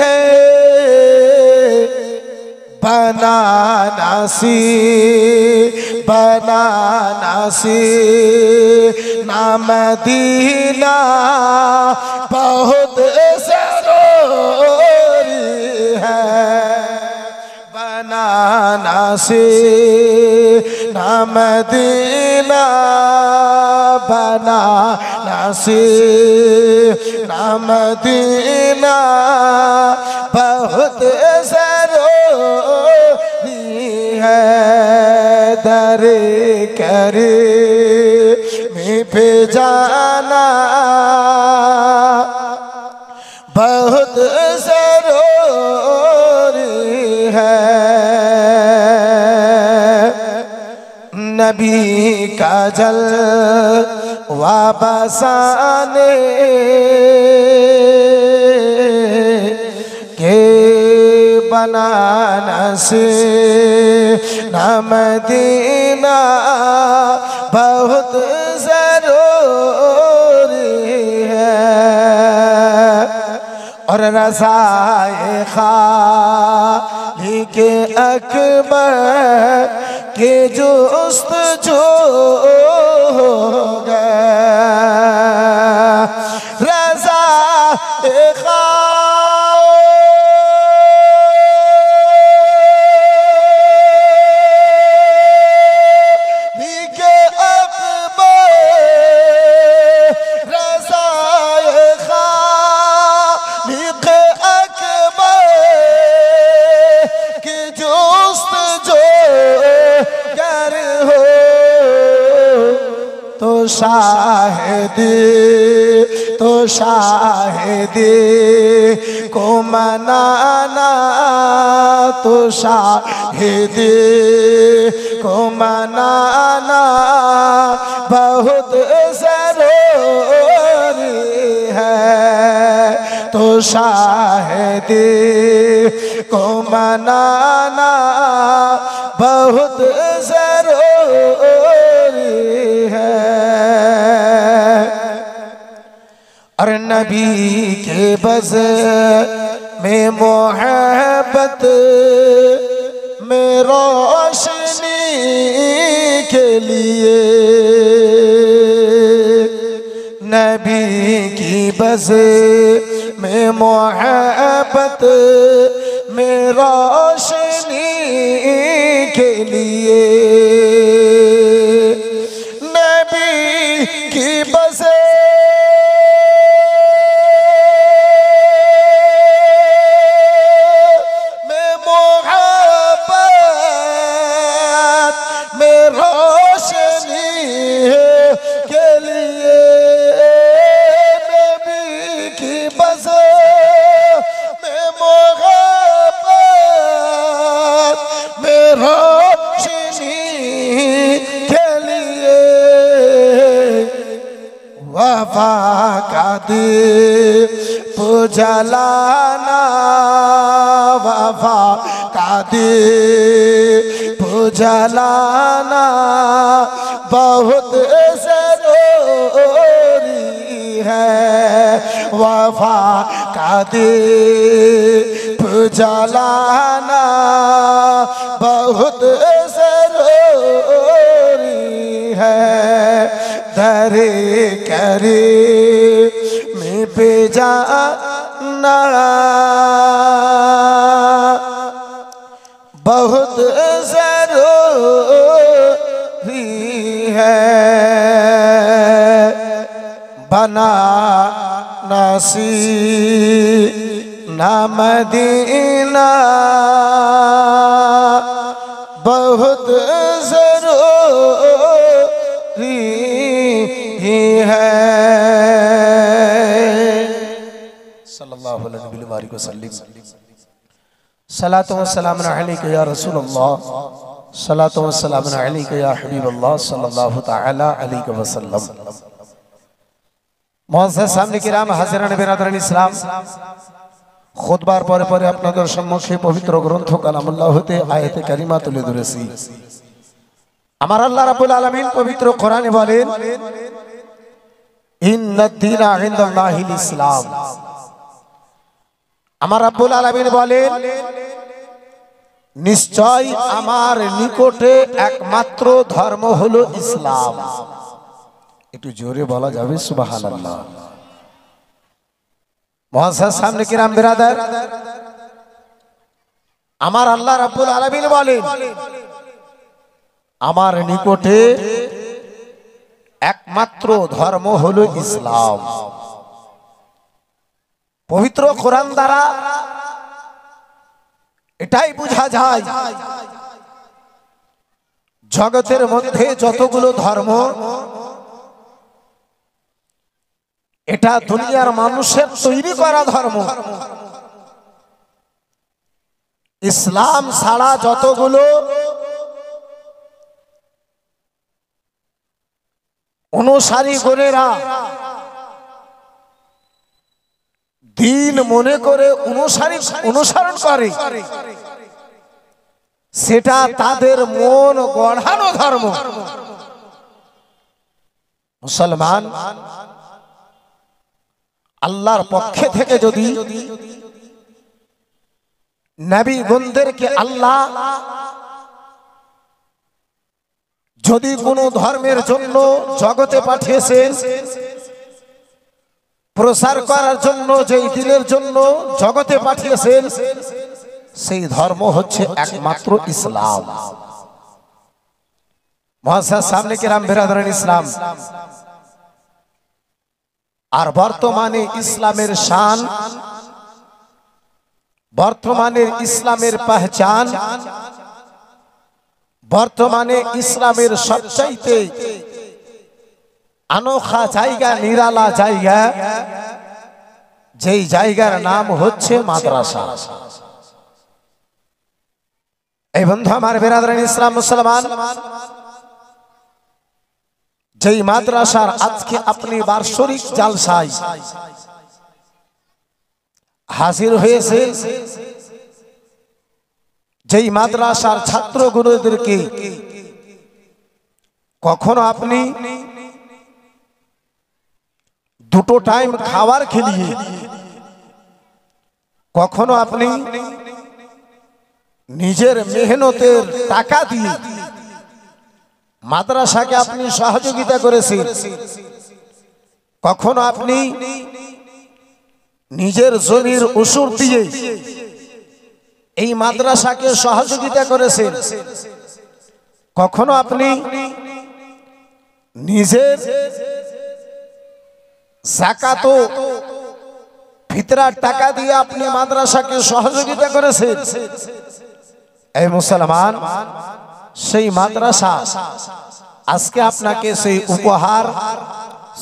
है बनाना सी ना मदीना बहुत ज़रूरी है बनाना सी ना मदीना बनाना सी ना मदीना बहुत ज़रूरी है दर करे में पे जाना बहुत ज़रूरी है नबी का जलवा बसाने के बनाना से ना मदीना बहुत ज़रूरी है और रज़ाए खालिक अकबर के जुस्तजू होगा रज़ाए शाहिदी को मनाना तो शाहिदी को मनाना बहुत ज़रूरी है तो शाहिदी को मनाना बहुत ज़रूरी है और नबी के बज़ में मोहब्बत में रोशनी के लिए नबी की बज़ में मोहब्बत में रोशनी के लिए नबी की बज़ वफा का दीप जलाना वफा का दीप जलाना बहुत ज़रूरी है वफा का दीप जलाना बहुत ज़रूरी है दर करे में पे जाना बहुत ज़रूरी है बनाना सी ना मदीना बहुत ज़रूरी है सल्लल्लाहु अलैहि वसल्लम सलातो व सलाम अलैका या रसूल अल्लाह सलातो व सलाम अलैका या हबीब अल्लाह सल्लल्लाहु तआला अलैहि वसल्लम मुअज़्ज़ज़ सामने किराम हाज़िरान बिरादरान इस्लाम खुतबार परे परे आपनादेर सम्मुखे पवित्र ग्रंथ कालामुल्लाह हते आयते कारिमा तुले धरेছি আমার আল্লাহ রাব্বুল আলামিন পবিত্র কোরআনে বলেন ইন্নাদ দীনা ইনদাল্লাহিল ইসলাম আমার রব্বুল আলামিন বলেন, নিশ্চয় আমার নিকটে একমাত্র ধর্ম হলো ইসলাম। একটু জোরে বলা যাবে সুবহানাল্লাহ। মুআজ্জাজ সামনে কিরাম বিরাদার, আমার আল্লাহ রাব্বুল আলামিন বলেন, আমার নিকটে একমাত্র ধর্ম হলো ইসলাম। পবিত্র কোরআন দ্বারা এটাই বোঝা যায়, জগতের মধ্যে যতগুলো ধর্ম, এটা দুনিয়ার মানুষের তৈরি করা ধর্ম। ইসলাম ছাড়া যতগুলো অনুসারী গণেরা দিন মনে করে অনুসরণ করে, সেটা তাদের মন গড়ানো ধর্ম। মুসলমান আল্লাহর পক্ষে থেকে যদি নবীগণদেরকে আল্লাহ যদি কোনো ধর্মের জন্য জগতে পাঠিয়েছেন, প্রচার করার জন্য, যেই দিনের জন্য জগতে পাঠিয়েছেন, সেই ধর্ম হচ্ছে একমাত্র ইসলাম। মুআজ্জাজ সামনে কিরাম বিরাদরান ইসলাম, আর বর্তমানে ইসলামের শান, বর্তমানের ইসলামের পহচান, বর্তমানে ইসলামের সবচাইতে अनोखा जायगा निराला जायगा যেই জায়গার নাম হচ্ছে মাদ্রাসা। এই বন্ধু আমার বিরাদরান ইসলাম মুসলমান, যেই মাদ্রাসার আজকে আপনি বার্ষিক জালসায় হাজির হয়েছে, যেই মাদ্রাসার ছাত্রগুলোদেরকে কখনো আপনি দুটো টাইম খাবার খেলিয়ে, কখনো আপনি নিজের মেহনতের টাকা দিয়ে মাদ্রাসাকে আপনি সহযোগিতা করেছেন, কখনো আপনি নিজের জমির উসুর দিয়ে এই মাদ্রাসাকে সহযোগিতা করেছেন, কখনো আপনি নিজের যাকাত ফিতরার টাকা দিয়ে আপনি মাদ্রাসাকে সহযোগিতা করেছেন। এই মুসলমান, সেই মাদ্রাসা আজকে আপনাকে সেই উপহার,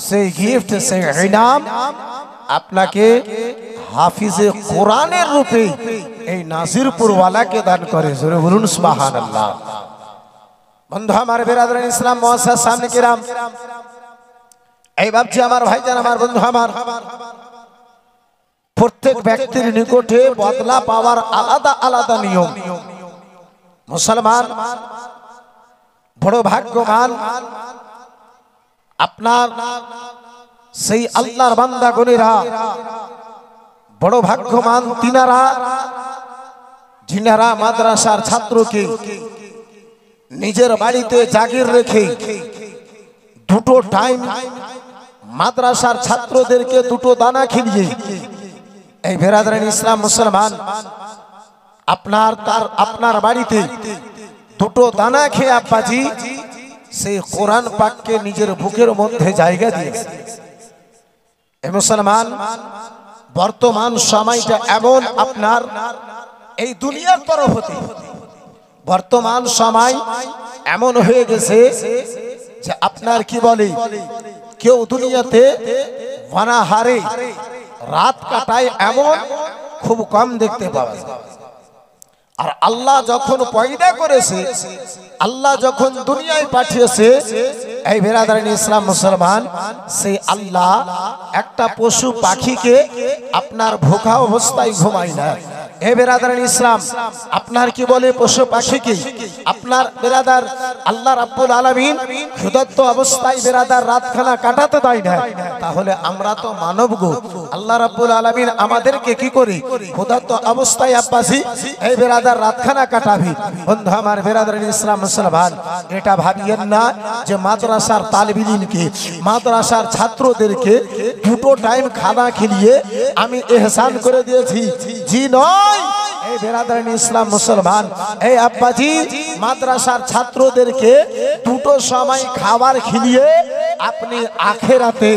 সেই গিফট, সেই ইনাম আপনাকে হাফিজে কোরআনের রূপে এই নাজিরপুর ওয়ালাকে দান করে। জোরে বলুন সুবহানাল্লাহ। বন্ধু আমার বিরাদরান ইসলাম মুআজ্জাজ সামনে কিরাম, এই ভাবছি আমার ভাইজান, আমার বন্ধু আমার, প্রত্যেক ব্যক্তির নিকটে বদলা পাওয়ার আলাদা আলাদা নিয়ম। মুসলমান বড় ভাগ্যবান, আপনার সেই আল্লাহর বান্দা গণেরা বড় ভাগ্যবান তিনারা, যিনারা মাদ্রাসার ছাত্রকে নিজের বাড়িতে জাগির রেখে দুটো টাইম মাদ্রাসার ছাত্রদেরকে দুটো দানা খিলিয়ে, এই বিরাদরান ইসলাম মুসলমান, আপনার বাড়িতে দুটো দানা খেয়ে আব্বাজি সেই কোরআন পাককে নিজের বুকের মধ্যে জায়গা দিয়েছে। এই মুসলমান, বর্তমান সময়টা এমন, আপনার এই দুনিয়ার তরফ হতে বর্তমান সময় এমন হয়ে গেছে যে আপনার কি বলে, কেউ দুনিয়াতে অনাহারে রাত কাটায় এমন খুব কম দেখতে পাওয়া যায়। আর আল্লাহ যখন পয়দা করেছে, আল্লাহ যখন দুনিয়ায় পাঠিয়েছে, এই বিরাদরান ইসলাম মুসলমান, সেই আল্লাহ একটা পশু পাখিকে আপনার ভোকা অবস্থায় ঘুমায় না, এ বেরাদার ইসলাম, আপনার কি বলে পশু পাখিকে আপনার বেরাদার আল্লাহ রাব্বুল আলামিন ক্ষুধার্ত অবস্থায় বেরাদার রাতখানা কাটাতে দেয় না, তাহলে আমরা তো মানব গো, আল্লাহ রাব্বুল আলামিন আমাদেরকে কি করে ক্ষুধার্ত অবস্থায় আব্বাসি এই বেরাদার রাতখানা কাটাবি? বন্ধু আমার বেরাদার ইসলাম মুসলমান, এটা ভাবিয়েন না যে মাদ্রাসার তালিবে ইলমকে মাদ্রাসার ছাত্রদেরকে দুটো টাইম খানা খেলিয়ে আমি ইহসান করে দিয়েছি, জি নয়। এই বেরাদার ইসলাম মুসলমান, এই আব্বাজি মাদ্রাসার ছাত্রদেরকে দুটো সময় খাবার খেলিয়ে আপনি আখেরাতে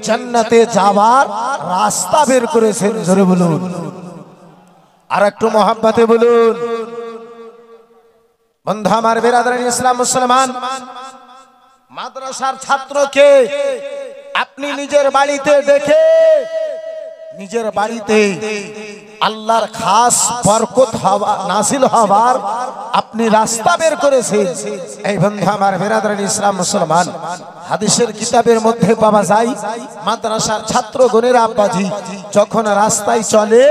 জান্নাতে যাওয়ার রাস্তা বের করেছেন, জোরে বলুন, আর একটু মহব্বতে বলুন। বন্ধু আমার বেরাদার ইসলাম মুসলমান, মাদ্রাসার ছাত্রকে আপনি নিজের বাড়িতে দেখে নিজের বাড়িতে আল্লাহর খাস বরকত হওয়া নাসিল হওয়ার আপনি রাস্তা বের করেছেন। এই বন্ধু আমার বেরাদার ইসলাম মুসলমান, হাদিসের কিতাবের মধ্যে পাওয়া যায় মাদ্রাসার ছাত্রগণেরা আব্বাজি যখন রাস্তায় চলে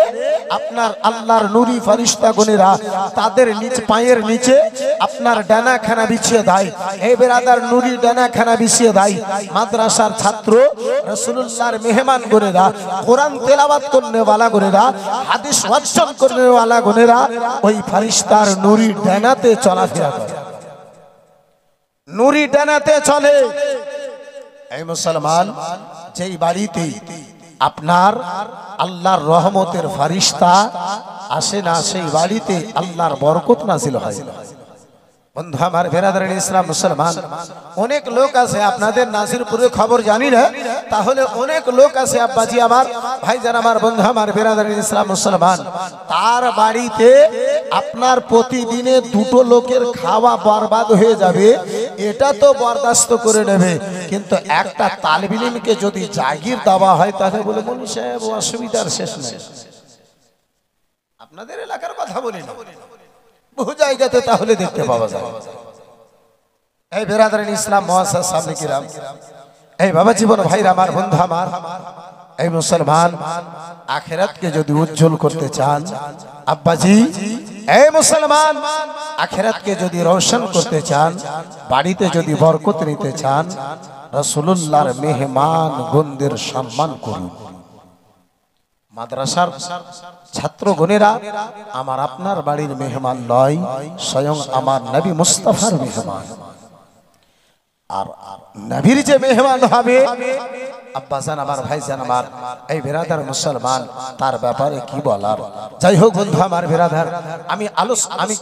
আপনার আল্লাহর নূরি ফেরেশতাগণেরা তাদের নিচ পায়ের নিচে আপনার ডানাখানা বিছিয়ে দেয়। এই বেরাদার নূরি ডানাখানা বিছিয়ে দেয়। মাদ্রাসার ছাত্র রাসূলুল্লাহর মেহমান গণেরা, কোরআন তেলাওয়াত করনে वाला গণেরা, হাদিস অর্জন করনে वाला গণেরা ওই ফেরেশতার নূরি ডানাতে চলাফেরা করে, নূরি ডানাতে চলে। এই মুসলমান, যেই বাড়িতে আপনার আল্লাহর রহমতের ফেরেশতা আসে না, সেই বাড়িতে আল্লাহর বরকত নাযিল হয়। বন্ধু আমার বেরাদার ইসলাম মুসলমান, অনেক লোক আছে আপনাদের নাজিরপুরের খবর জানি না, তাহলে অনেক লোক আছে আব্বাজি আমার ভাইজান আমার বন্ধু আমার বেরাদার ইসলাম মুসলমান, তার বাড়িতে আপনার প্রতিদিনে দুটো লোকের খাওয়া বরবাদ হয়ে যাবে, এটা তো বরদাস্ত করে নেবে, কিন্তু একটা তালিবে ইলমকে যদি জাগির দেওয়া হয় তাহলে বলে মনি সাহেব অসুবিধার শেষ নেই। আপনাদের এলাকার কথা বলি না, বহু জায়গাতে তাহলে দেখতে পাওয়া যায়। এই বেরাদার ইসলাম মুআসসাস সামনে কিরাম, এই বাবা জীবন ভাইরা আমার বন্ধু আমার, এই মুসলমান আখিরাতকে যদি উজ্জ্বল করতে চান আব্বাজি, এই মুসলমান আখিরাতকে যদি রোশন করতে চান, বাড়িতে যদি বরকত নিতে চান, রাসূলুল্লাহর মেহমান গণদের সম্মান করুন। মাদ্রাসার ছাত্রগণেরা আমার আপনার বাড়ির মেহমান নয়, স্বয়ং আমার নবী মুস্তাফার মেহমান। আর নবীর যে মেহমান হবে আব্বাজান আমার ভাইজান আমার এই বেরাদার মুসলমান, তার ব্যাপারে কি বলার। যাই হোক বন্ধু আমার বেরাদার, আমি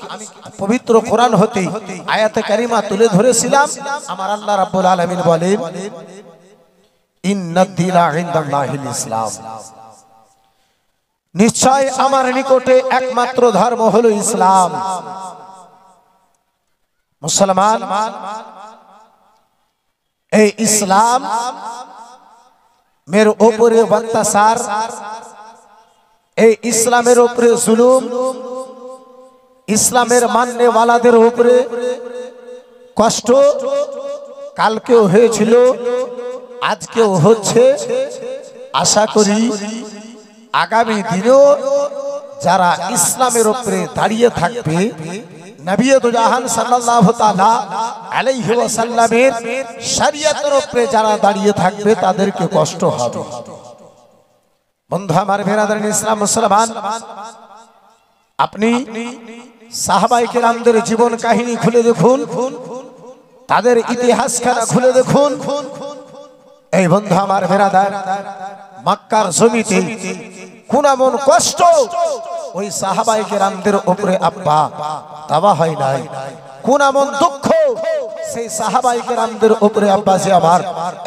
পবিত্র কোরআন হতে আয়াতে কারিমা তুলে ধরেছিলাম। আমার আল্লাহ রাব্বুল আলামিন বলেন, ইন্নাদ দীনা ইনদাল্লাহিল ইসলাম, নিশ্চয় আমার নিকটে একমাত্র ধর্ম হলো ইসলাম। মুসলমান, এই ইসলাম মের উপরে অত্যাচার, এই ইসলামের উপরে জুলুম, ইসলামের মাননে ওয়ালাদের উপরে কষ্ট কালকেও হয়েছিল, আজকেও হচ্ছে। আশা করি আগামী দিনেও যারা ইসলামের উপরে দাঁড়িয়ে থাকবে, নবী জাহান সাল্লাল্লাহু তাআলা আলাইহি ওয়াসাল্লামের শরীয়তের উপরে যারা দাঁড়িয়ে থাকবে তাদেরকে কষ্ট হবে। বন্ধু আমার বেরাদার ইসলাম মুসলমান, আপনি সাহাবায়ে কেরামদের জীবন কাহিনী খুলে দেখুন, তাদের ইতিহাসখানা খুলে দেখুন। এই বন্ধু আমার বেরাদার, মক্কার জমিতে কোন এমন কষ্ট ওই সাহাবায়ে কেরামদের উপরে আব্বা দেওয়া হয় নাই, কোন এমন দুঃখ সেই সাহাবায়ে কেরামদের উপরে আব্বাজি আমার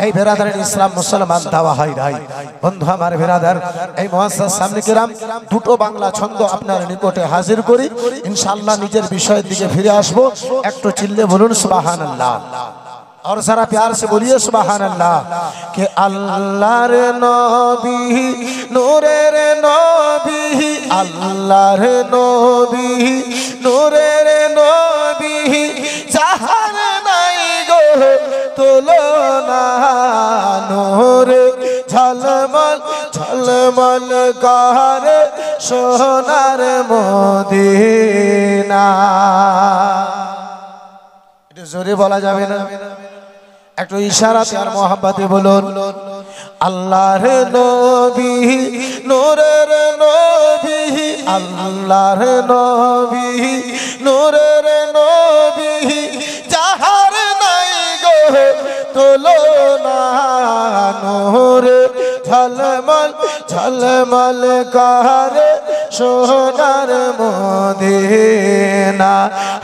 এই বেরাদার ইসলাম মুসলমান দেওয়া হয় নাই। বন্ধু আমার বেরাদার, এই মুআসসাস সামনে কিরাম দুটো বাংলা ছন্দ আপনার নিকটে হাজির করি, ইনশাআল্লাহ নিজের বিষয়ের দিকে ফিরে আসব। একটু চিল্লে বলুন সুবহানাল্লাহ, और जरा प्यार से बोलिए सुभान अल्लाह। के अल्लाह रे नबी नूरे रे नबी, अल्लाह रे नबी नूरे रे नबी, जहान नहीं गो तुलना, नूर झलमल झलमल गारे সোনার মদিনা। একটু জোরে বলা যাবে না? একটু ইশারাতে আর মোহাব্বতে বলুন, আল্লাহর নবী নূরের নবী, আল্লাহর নবী নূরের নবী, যাহার নাই গো তুলনা, নূরে ঝলমল ঝলমল করে সোনার মদিনা।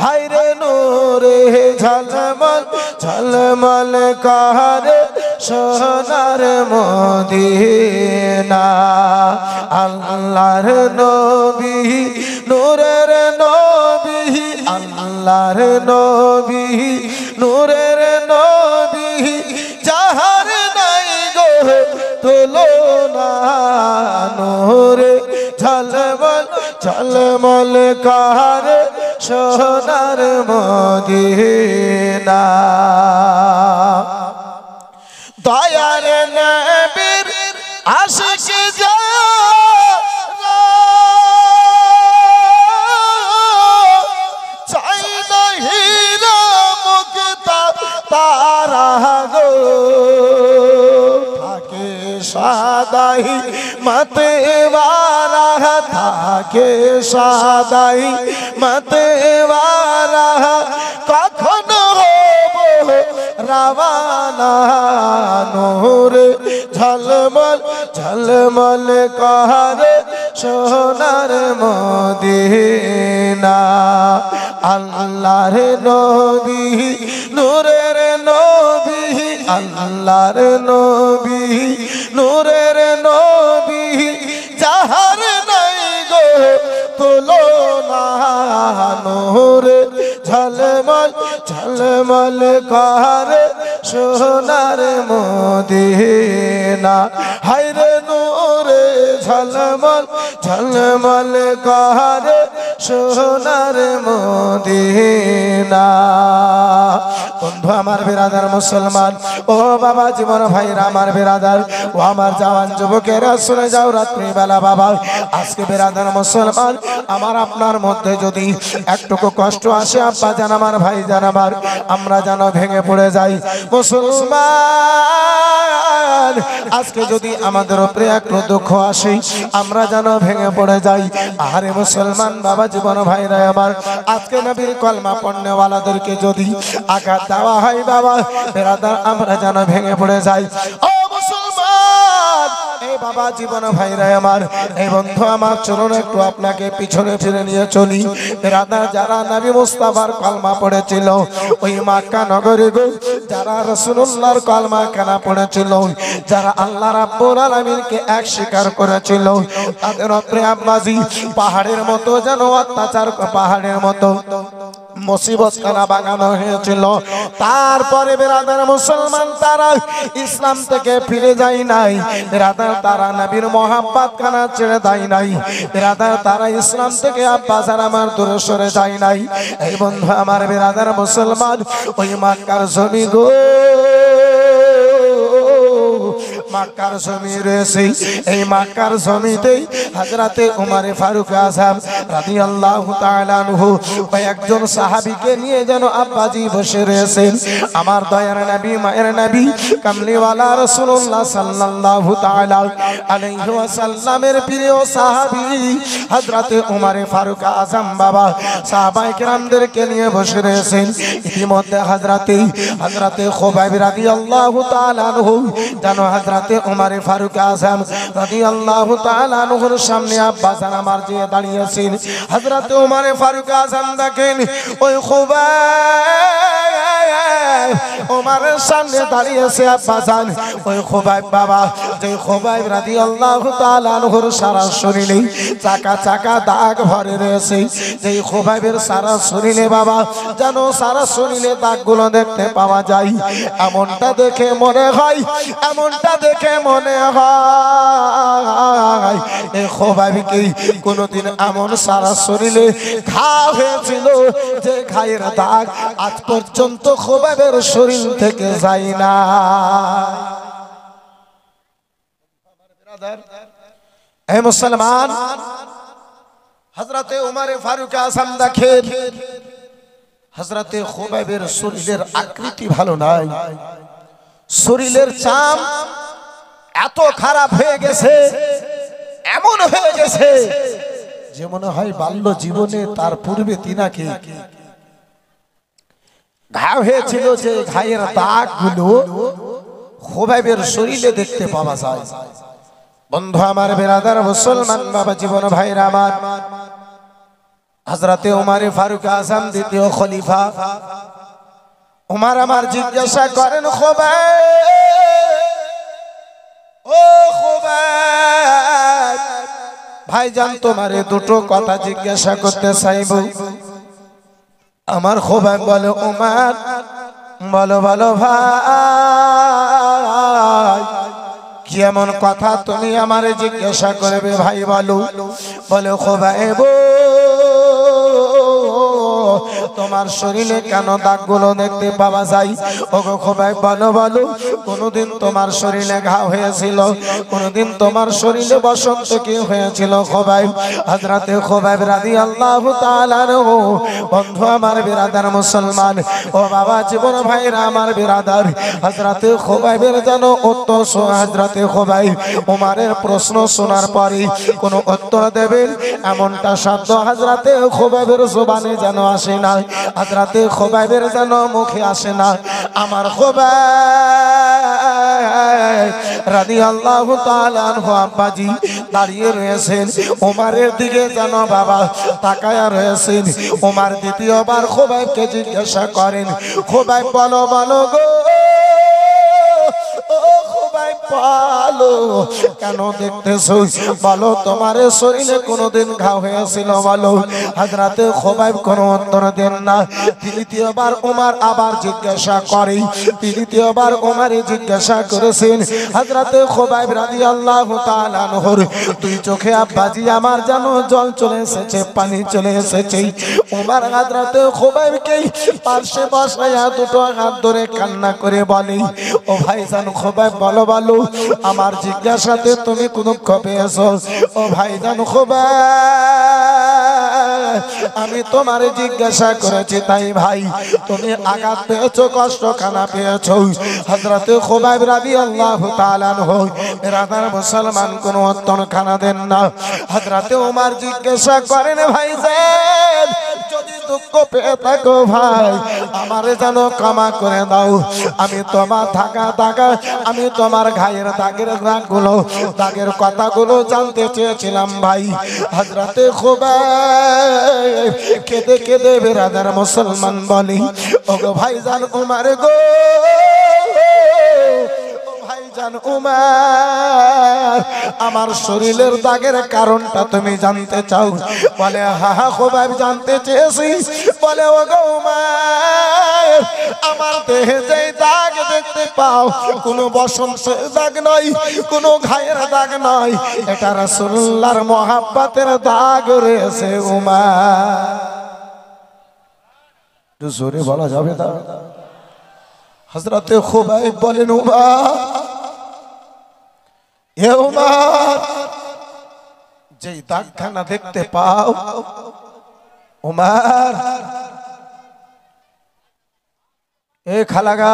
হায়রে নূরে ঝলমল ঝলমল করে সোনার মদিনা। আল্লাহর নবী নূরের নবী, আল্লাহর নবী নূরের নবী, যাহার নাই গো তুলনা, নূরে ঝলমল ঝলমল করে সোনার মদিনা। দয়ার নবীর আশিক যারা, চাই না হীরা মুক্তা তারা গো, থাকে সাদাই মতওয়ারা, থাকে সাদাই মতওয়ারা, কখনো হব রাওয়ানা, নূরে ঝলমল ঝলমল করে সোনার মদিনা। আল্লাহর নবী নূরের নবী, আল্লাহর নবী নূরের নবী, যাহার নাই গো তুলনা, নূরে ঝলমল ঝলমল করে সোনার মদিনা। হায়রে নূরে ঝলমল ঝলমল করে সোনার মদিনা। বন্ধু আমার বিরাদার মুসলমান, ও বাবা জীবন ভাইরা আমার বিরাদার, ও আমার জওয়ান যুবকেরা শুনে যাও রাত্রিবেলা বাবা, আজকে বিরাদার মুসলমান আমার আপনার মধ্যে যদি একটুকু কষ্ট আসে, আব্বা জান আমার, ভাই জান আমার, আমরা যেন ভেঙে পড়ে যাই। মুসলমান আজকে যদি আমাদের উপরে একটু দুঃখ আসে, আমরা যেন ভেঙে পড়ে যাই। আরে মুসলমান বাবা জীবন ভাইরা আমার, আজকে নবীর কলমা পড়নেওয়ালাদেরকে যদি আঘাত দেওয়া হয় বাবা বিরাদার, আমরা যেন ভেঙে পড়ে যাই। ও মুসলমান, এই বাবা জীবন ভাইরা আমার, এই বন্ধু আমার, চলুন একটু আপনাকে পিছনে ফিরে নিয়ে চলি। বিরাদার যারা নবী মুস্তাফার কলমা পড়েছিল ওই মক্কা নগরে গো, যারা রাসূলুল্লাহর কলমা কানা পড়েছিল, যারা আল্লাহ রাব্বুল আলামিনকে এক স্বীকার করেছিল, তাদের উপরে আব্বাজি পাহাড়ের মতো যেন অত্যাচার, পাহাড়ের মতো মুসিবত খানা বানানো হয়েছিল। তারপরে বিরাদার মুসলমান তারা ইসলাম থেকে ফিরে যায় নাই, বিরাদার তারা নবীর মোহাব্বত খানা ছেড়ে দেয় নাই, বিরাদার তারা ইসলাম থেকে আব্বাস আর আমার দূরে সরে যায় নাই। এই বন্ধু আমার বিরাদার মুসলমান, ওই মক্কার জমি গো, মক্কার জমি রয়েছে, এই মক্কার জমিতেই হযরতে উমরে ফারুক আযম রাদিয়াল্লাহু তাআলা আনহু কয়েকজন সাহাবীকে নিয়ে যেন আব্বাজি বসে রয়েছেন। আমার দয়ার নবী, মায়ের নবী, কামলিওয়ালা রাসূলুল্লাহ সাল্লাল্লাহু তাআলা আলাইহি ওয়াসাল্লামের প্রিয় সাহাবী হযরতে উমরে ফারুক আযম বাবা সাহাবায়ে কেরামদেরকে নিয়ে বসে রয়েছেন। ইতিমধ্যে হযরতে খুবাইব রাদিয়াল্লাহু তাআলা আনহু যেন হযরতে উমরে ফারুক আযম রাদিয়াল্লাহু তাআলা আনহুর সামনে আব্বাস আমার যে দাঁড়িয়েছেন। হযরতে উমরে ফারুক আযম দেখেন ওই খুবাইব উমরের সামনে দাঁড়িয়েছে আব্বাসান। ওই খুবাইব বাবা, যে খুবাইব রাদিয়াল্লাহু তাআলা আনহুর সারা শরীরে চাকা চাকা দাগ ভরে রয়েছে, যে খুবাইবের সারা শরীরে বাবা যেন সারা শরীরে দাগগুলো দেখতে পাওয়া যায়। এমনটা দেখে মনে হয়, এমনটা দেখে মনে হয় এই খুবাইবকে কোনদিন এমন সারা শরীরে ঘা হয়েছিল যে ঘায়ের দাগ আজ পর্যন্ত খুবাইবের শরীর থেকে যায় না। হে মুসলমান, হযরতে উমরে ফারুক আযম দেখেন হযরতে খুবাইবের শরীরের আকৃতি ভালো নাই, শরীরের চাম এত খারাপ হয়ে গেছে, এমন হয়ে গেছে যে মনে হয় বাল্য জীবনে তার পূর্বে তিনাকে ঘা হয়েছিল, যে ঘায়ের দাগগুলো খুবাইবের শরীরে দেখতে পাওয়া যায়। বন্ধু আমার, বেরাদার মুসলমান বাবা জীবন ভাইরা আমার, হযরতে উমর ফারুক আযম দ্বিতীয় খলিফা, উমর আমার জিজ্ঞাসা করেন, ও খুবাইব ভাইজান, তোমারে দুটো কথা জিজ্ঞাসা করতে চাইব। আমার খুবাইব বলে, উমর বলো বলো ভাই, কি এমন কথা তুমি আমারে জিজ্ঞাসা করবে ভাই বলো। বলে, খুবাইব তোমার শরীরে কেন দাগগুলো দেখতে পাওয়া যায়? ওগো খুবাইব বলো বলো, কোনদিন তোমার শরীরে ঘা হয়েছিল? কোনদিন তোমার শরীরে বসন্ত কি হয়েছিল? খুবাইব, হযরতে খুবাইব রাদিয়াল্লাহু তাআলা আনহু, বন্ধু আমার বিরাদার মুসলমান ও বাবা জীবন ভাইরা আমার বিরাদার, হযরতে খুবাইবের যেন উত্তর, হযরতে খুবাইব উমরের প্রশ্ন শোনার পরে কোন উত্তর দেবেন এমনটা শব্দ হযরতে খুবাইবের জবানে যেন আসে না, হযরতে খুবাইবের যেন মুখে আসে না। আমার খুবাইব রাদিয়াল্লাহু তাআলা আনহু আব্বাজি দাঁড়িয়ে রয়েছেন, উমরের দিকে যেন বাবা তাকায়া রয়েছেন। উমর দ্বিতীয়বার খুবাইবকে জিজ্ঞাসা করেন, খুবাইব বলো বলো গো, বলো কেন দেখতেছো? বলো তোমার শরীরে কোনদিন ঘা হয়েছিল বলো। হযরতে খুবাইব কোনো উত্তর দেন না। তৃতীয়বার উমর আবার জিজ্ঞাসা করে, তৃতীয়বার উমরে জিজ্ঞাসা করেছেন, হযরতে খুবাইব রাদিয়াল্লাহু তাআলা আনহুর দুই চোখে আব্বাজি আমার যেন জল চলে এসেছে, পানি চলে এসেছে। উমর হযরতে খুবাইবকে পাশে বসায়া দুটো হাত ধরে কান্না করে বলে, ও ভাইজান খুবাইব বলো বলো, আমার জিজ্ঞাসাতে তুমি কোন দুঃখ পেয়েছো? ও ভাইজান খুবাইব, আমি তোমারে জিজ্ঞাসা করেছি তাই ভাই তুমি আঘাত পেয়েছো, কষ্ট খানা পেয়েছো? হযরতে খুবাইব রাদিয়াল্লাহু তাআলা আনহু বিরাদার মুসলমান কোন উত্তর খানা দেন না। হযরতে উমর জিজ্ঞাসা করেন, ভাইজান যদি দুঃখ পেয়ে থাকো ভাই আমারে যেন ক্ষমা করে দাও, আমি তোমার আমি তোমার ঘায়ের দাগের দাগগুলো, দাগের কথাগুলো জানতে চেয়েছিলাম ভাই। হযরতে খুবাইব কেঁদে কেঁদে বিরাদার মুসলমান বলি, ওগো ভাইজান উমর গো, ভাইজান উমর আমার শরীরের দাগের কারণটা তুমি জানতে চাও? বলে, হা হা খুবাইব জানতে চেয়েছি। বলে, ওগো উমর আমার দেহে যে দাগ দেখতে পাও কোনো বসন্তের দাগ নয়, কোনো ঘায়ের দাগ নয়, এটা রাসূলুল্লাহর মহাব্বতের দাগ রয়েছে উমর। জোরে বলা যাবে না? হযরতে খুবাইব বলেন, উমর হে উমর যে দাগখানা দেখতে পাও উমর, এ খালাগা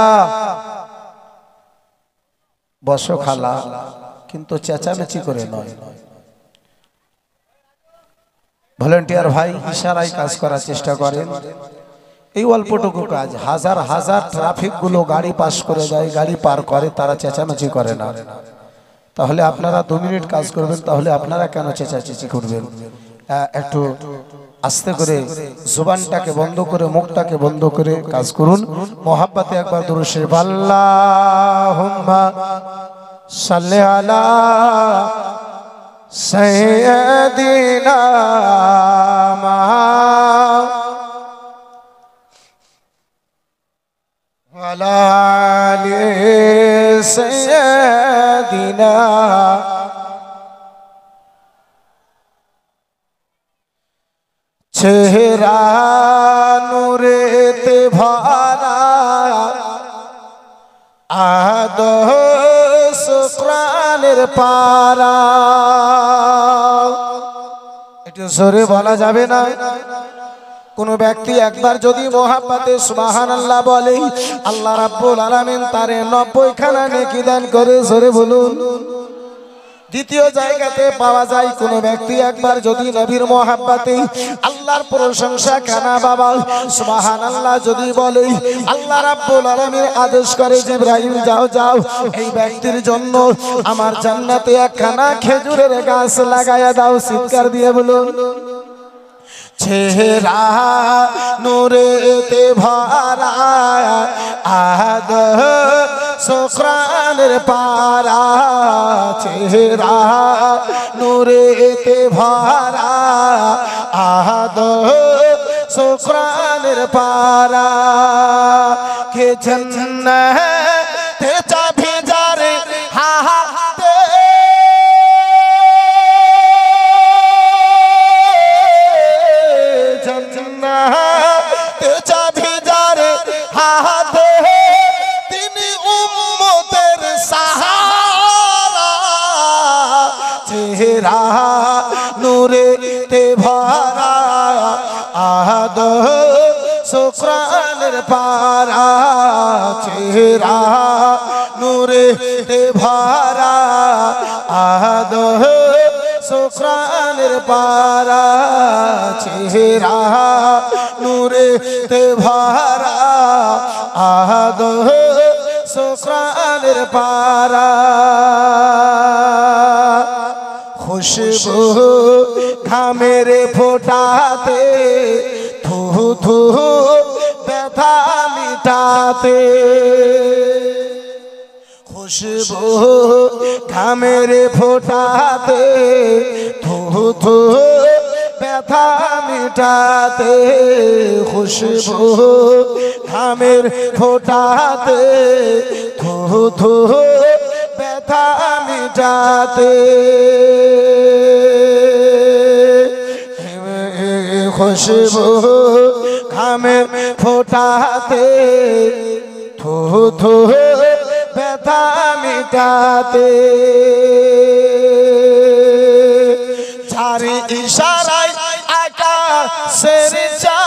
বসো খালা, কিন্তু চেঁচামেচি করে নয়। ভলান্টিয়ার ভাই ইশারায় কাজ করার চেষ্টা করেন। এই অল্পটুকু কাজ, হাজার হাজার ট্রাফিক গুলো গাড়ি পাস করে যায়, গাড়ি পার করে, তারা চেঁচামেচি করে না। তাহলে আপনারা 2 মিনিট কাজ করবেন, তাহলে আপনারা কেন চেঁচামেচি করবেন? একটু আস্তে করে জবানটাকে বন্ধ করে, মুখটাকে বন্ধ করে কাজ করুন। মোহাব্বতে একবার দুরূদ শরীফ, আল্লাহুম্মা সাল্লি আলা সাইয়্যিদিনা ওয়ালা আলি সাইয়্যিদিনা চেহারা নূরেতে ভরা আদর্শ কোরআনের পারা। একটু জোরে বলা যাবে না। কোন ব্যক্তি একবার যদি মোহাব্বতে সুবহানাল্লাহ বলে, আল্লাহ রাব্বুল আলামিন তারে 90 খানা নেকি দান করে। জোরে বলুন। দ্বিতীয় জায়গাতে পাওয়া যায় কোন ব্যক্তি একবার যদি নবীর মোহাব্বতে আল্লাহর প্রশংসা কানা বাবা সুবহানাল্লাহ যদি বলে, আল্লাহ রাব্বুল আলামিন আদেশ করে জিবরাইল যাও যাও এই ব্যক্তির জন্য আমার জান্নাতে একখানা খেজুরের গাছ লাগায়া দাও। চিৎকার দিয়ে বলুন। চেহারা নূরেতে ভরা আহাদ শুকরানের পারা, চেহারা নূরেতে ভরা আহাদ শুকরানের পারা, কে জান্নাতে চাবি যারে হাতে চাবি যারে হাতে, তিনি উম্মতের সাহারা, চেহারা নূরেতে ভরা আহাদ শুকরানের পারা, চেহারা নূরেতে ভরা আহাদ শুকরানের পারা, চেহারা নূরেতে ভরা আহাদ শুকরানের পারা, খুশবু ঘামের ফোটাতে ধু ধু ব্যথা মিটাতে, খুশবু ঘামের ফোটাতে ধু ধু ব্যথা মিটাতে, খুশবু ঘামের ফোটাতে ধু ধু ব্যথা মিটাতে, খুশবু ঘামের ফোটাতে ধু ধু ব্যথা মিটাতে, যার ইশারায় আকাশের চাঁদ,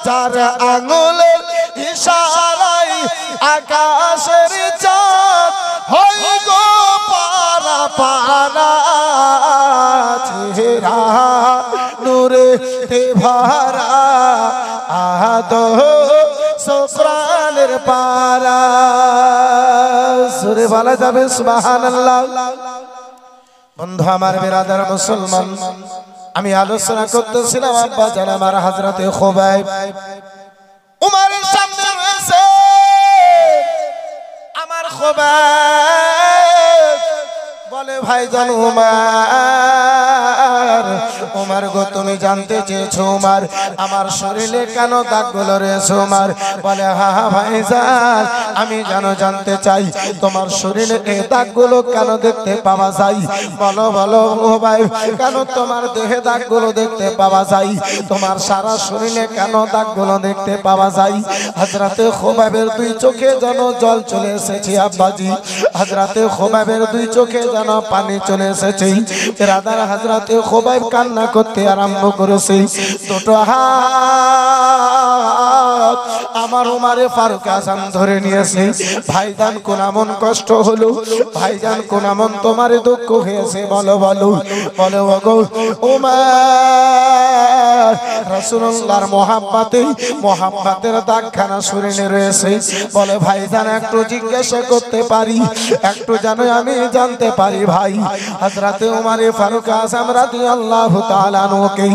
যার আঙুলের ইশারায় আকাশের চাঁদ হই গো পারা পারা, চেহারা নূরেতে ভরা আহাদ শুকরানের পারা। সুরে বলা যাবে সুবহানাল্লাহ। বন্ধু আমার, বিরাদার মুসলমান, আমি আলোচনা করতেছিলাম আব্বা জান আমার হযরতে খুবাইব। উমরের সামনে রয়েছে আমার খুবাইব, বলে ভাইজান উমর, উমর গো তুমি জানতে চেয়েছো উমর আমার শরীরে কেন দাগগুলো রয়েছে? উমর বলে হ্যাঁ হ্যাঁ ভাইজান, আমি জানতে চাই তোমার শরীরে এই দাগগুলো কেন দেখতে পাওয়া যায়? বলো বলো খুবাইব, কেন তোমার দেহে দাগগুলো দেখতে পাওয়া যায়? তোমার সারা শরীরে কেন দাগগুলো দেখতে পাওয়া যায়? হযরতে খুবাইবের দুই চোখে যেন জল চলে এসেছে আব্বাজি, হযরতে খুবাইবের দুই চোখে যেন পানি চলে এসেছে। রাদার হযরতে খুবাইব কান্না করতে আরম্ভ করেছে। দুটো হাত আমার উমারে ফারুক আজম ধরে নিয়েছে। ভাইজান কোন এমন কষ্ট হলো? ভাইজান কোন এমন তোমার দুঃখ হয়েছে? বলো বলো বলো ওগো উমর, রাসূলুল্লাহর মোহাব্বতের দাগখানা শরীরে রয়েছে। বলে ভাইজান একটু জিজ্ঞাসা করতে পারি, একটু জানো আমি জানতে পারি ভাই? হযরতে উমরে ফারুক আজম রাদিয়াল্লাহু তাআলা আনহুকে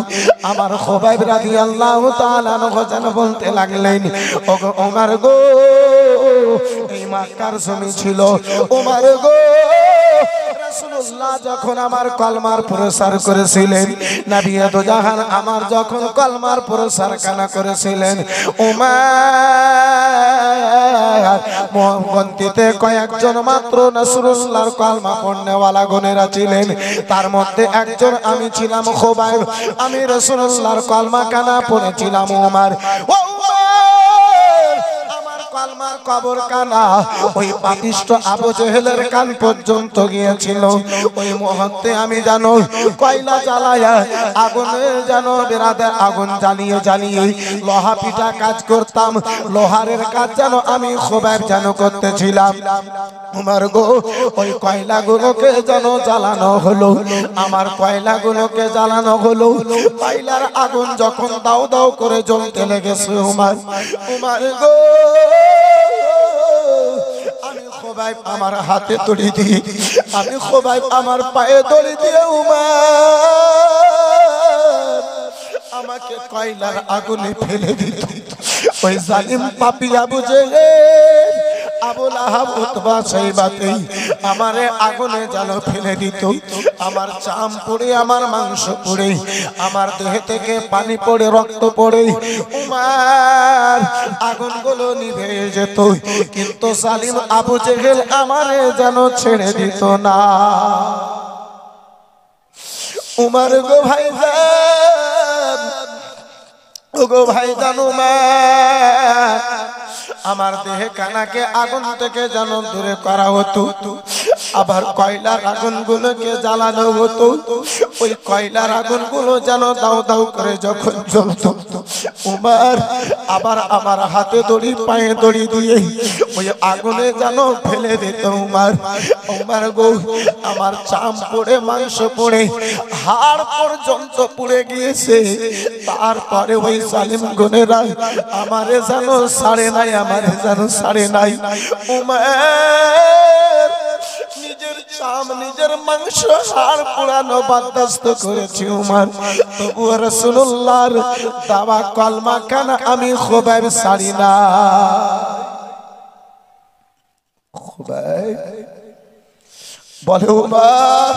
আমার খুবাইব রাদিয়াল্লাহু তাআলা আনহু যেন বলতে লাগলেন, ওগো উমর গো, এই মক্কার জমি ছিল উমর গো, রাসূলুল্লাহ যখন আমার কলমার প্রচার করেছিলেন, নবী দো জাহান আমার যখন কলমার প্রচার কানা করেছিলেন, উমর মহব্বতে কয়েকজন মাত্র রাসূলুল্লাহর কলমা পড়নেওয়ালা গুণেরা ছিলেন, তার মধ্যে একজন আমি ছিলাম খুবাইব। আমি রাসূলুল্লাহর কলমা কানা পড়েছিলাম উমর। কলমার কবর কানা ওই পাপিষ্ট আবু জেহেলের কান পর্যন্ত গিয়েছিল। ওই মুহূর্তে আমি জানো কয়লা জ্বালায়া আগুনে জানো বেরাদার আগুন জ্বালিয়ে জ্বালিয়ে লোহা পিটা কাজ করতাম। লোহারের কাজ জানো আমি খুবাইব জানো করতেছিলাম। উমর গো ওই কয়লাগুলোকে যেন জ্বালানো হলো, আমার কয়লাগুলোকে জ্বালানো হলো। কয়লার আগুন যখন দাও দাও করে জ্বলতে লেগেছে উমর গো আমি খুবাইব আমার হাতে দড়ি দিয়ে, আমি খুবাইব আমার পায়ে দড়ি দিয়ে উমর আমাকে কয়লার আগুনে ফেলে দিত। ওই জালিম পাপী আবু জেহেল আবুল আহাব উতবা সাইবাতে আমারে আগুনে জ্বালো ফেলে দিত। আমার চাম পড়ে, আমার মাংস পড়ে, আমার দেহ থেকে পানি পড়ে, রক্ত পড়ে উমার আগুনগুলো নিভে যেত। কিন্তু জালিম আবু জেহেল আমারে যেন ছেড়ে দিত না। উমার গো ভাইজান, ও গো ভাইজান উমার আমার দেহে কানাকে আগুন থেকে যেন দূরে করা হতো, আবার কয়লার আগুনগুলোকে জ্বালানো হতো। ওই কয়লার আগুনগুলো যেন দাও দাও করে যখন জ্বলতো উমার আবার আমার হাতে দড়ি পায়ে দড়ি দিয়ে ওই আগুনে যেন ফেলে দিত উমার গো আমার চাম পড়ে, মাংস পড়ে, হাড় পর্যন্ত পুড়ে গিয়েছে। তারপরে ওই জালিম গুনেরা আমারে যেন ছাড়ে নাই, আমারে যেন ছাড়ে নাই। উমার নিজের চাম, নিজের মাংস, হাড় পোড়ানো বরদাস্ত করেছি উমার, তবুও রাসূলুল্লাহর দাওয়া কলমা কানা আমি খুবাইব ছাড়ি না। খুবাইব বলে উমার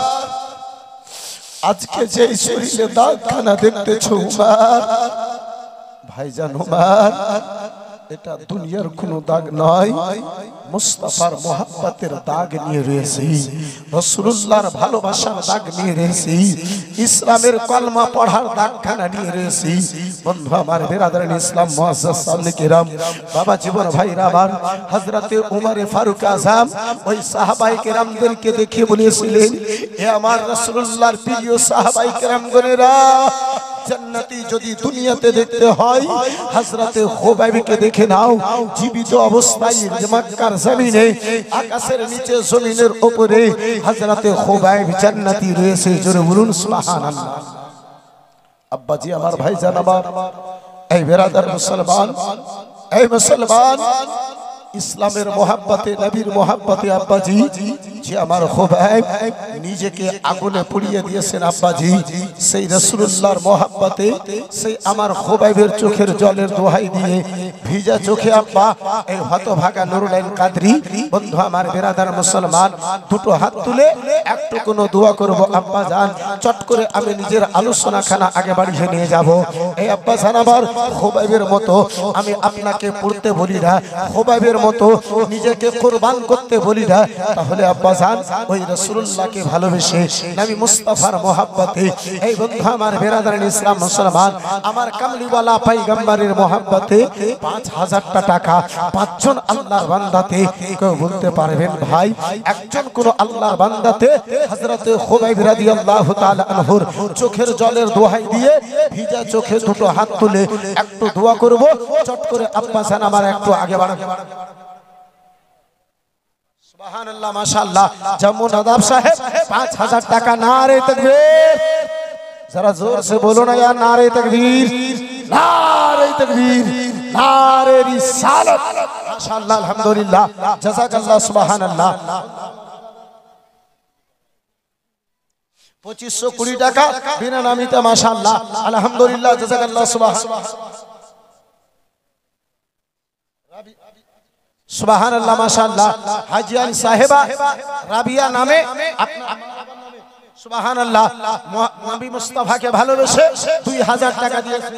আজকে যে শরীরে দাগখানা দেখতেছো উমার, ভাইজান উমার এটা দুনিয়ার কোনো দাগ নয়, মুস্তাফার মোহাব্বতের দাগ নিয়ে রয়েছে, রাসূলুল্লাহর ভালোবাসার দাগ নিয়ে রয়েছে, ইসলামের কলমা পড়ার দাগখানা নিয়ে রয়েছে। বন্ধু আমার বেরাদারান ইসলাম মুআজ্জাজ সামনে কিরাম বাবা জীবন ভাইরা আমার হযরতে উমরে ফারুক আযম ওই সাহাবায়ে কেরামদেরকে দেখে বলেছিলেন, এ আমার রাসূলুল্লাহর প্রিয় সাহাবায়ে কেরামগণেরা, জান্নাতি যদি দুনিয়াতে দেখতে হয় হযরতে খুবাইবকে দেখে নাও। জীবিত অবস্থায় মক্কার জমিনে, আকাশের নিচে, জমিনের উপরে হযরতে খুবাইব জান্নাতি রয়েছে। জোরে বলুন সুবহানাল্লাহ। আব্বাজি আমার ভাইজান আমার, এই বেরাদার মুসলমান, এই মুসলমান, ইসলামের মোহাব্বতে, নবীর মোহাব্বতে আব্বাজি যে আমার খুবাইব নিজেকে আগুনে পুড়িয়ে দিয়েছেন আব্বাজি, সেই রাসূলুল্লাহর মোহাব্বতে, সেই আমার খুবাইবের চোখের জলের দোহাই দিয়ে ভিজা চোখে আব্বা এই হতভাগা নুরুল কাদরি বন্ধু আমার বেরাদার মুসলমান দুটো হাত তুলে একটু কোনো দোয়া করব আব্বা জান। চট করে আমি নিজের আলোচনা খানা আগে বাড়িয়ে নিয়ে যাব। এই আব্বা জান আমার খুবাইবের মতো আমি আপনাকে পড়তে বলি না, খুবাইবের মতো নিজেকে কুরবান করতে বলি না। তাহলে আব্বা জান ওই রাসূলুল্লাহকে ভালোবেসে, নবী মুস্তাফার মোহাব্বতে, এই বন্ধু আমার বেরাদারান ইসলাম মুসলমান আমার কামলিওয়ালা পয়গম্বরের মোহাব্বতে 5000টা টাকা পাঁচজন আল্লাহর বান্দাতে কেউ বলতে পারবেন ভাই একজন কোন আল্লাহর বান্দাতে হযরতে খুবাইব রাদিয়াল্লাহু তাআলা আনহুর চোখের জলের দোহাই দিয়ে ভিজা চোখে দুটো হাত তুলে একটু দোয়া করব। চট করে আব্বা জান আমার একটু আগে বাড়ান। সুবহানাল্লাহ মাশাআল্লাহ। জামুন আদাব সাহেব 5000 টাকা। নারে তাকবীর, जरा जोर से बोलो ना यार, नारे तकबीर, नारे तकबीर, नारे रिसालत। माशाअल्लाह, अल्हम्दुलिल्लाह, जज़ाकल्लाह, सुबहानअल्लाह। 2520 টাকা বিনা নামিতে মাশাআল্লাহ, আলহামদুলিল্লাহ, জাযাকাল্লাহ, সুবহানাল্লাহ, মাশাআল্লাহ। হাজিয়ান সাহেবা রাবিয়া নামে সুবহানাল্লাহ নবী মুস্তাফাকে ভালোবেসে 2000 টাকা দিয়েছে।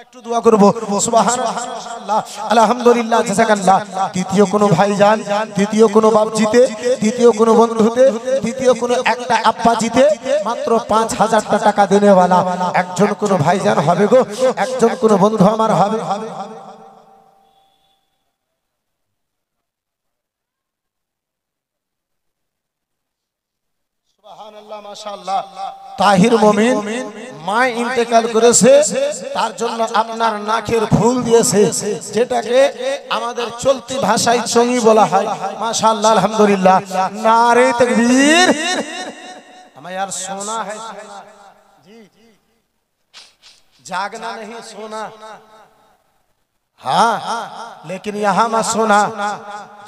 একটু দোয়া করব। সুবহানাল্লাহ, আলহামদুলিল্লাহ, জাযাকাল্লাহ। দ্বিতীয় কোনো ভাইজান, দ্বিতীয় কোনো বাপ জিতে, দ্বিতীয় কোনো বন্ধুতে, দ্বিতীয় কোনো একটা আব্বা জিতে মাত্র 5000 টাকা দেনেওয়ালা একজন কোনো ভাইজান হবে গো, একজন কোনো বন্ধু আমার হবে। সুবহানাল্লাহ মাশাআল্লাহ। তাহির মুমিন মা ইন্তেকাল করেছে, তার জন্য আপনার নাকের ফুল দিয়েছে, যেটাকে আমাদের চলতি ভাষায় চঙি বলা হয়। মাশাআল্লাহ আলহামদুলিল্লাহ, নারে তাকবীর। हमें यार सोना है जी, जागना नहीं सोना। हाँ, लेकिन यहाँ मत सोना,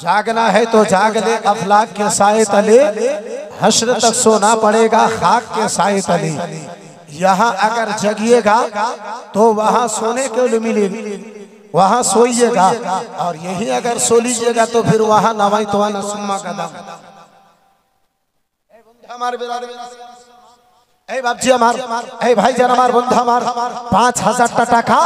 जागना है तो जाग ले अफलाक के साए तले, हश्र तक सोना पड़ेगा खाक के साए तले। यहाँ अगर जगिएगा तो वहाँ सोने के लिए मिलेगी, वहाँ सोइएगा, और यही अगर सो लीजिएगा तो फिर वहाँ नवाई तो ना सुम्मा कदम। हमारे बिरादर এই বাপজি আমার, এই ভাইজান আমার, বন্ধু আমার, 5000টা টাকা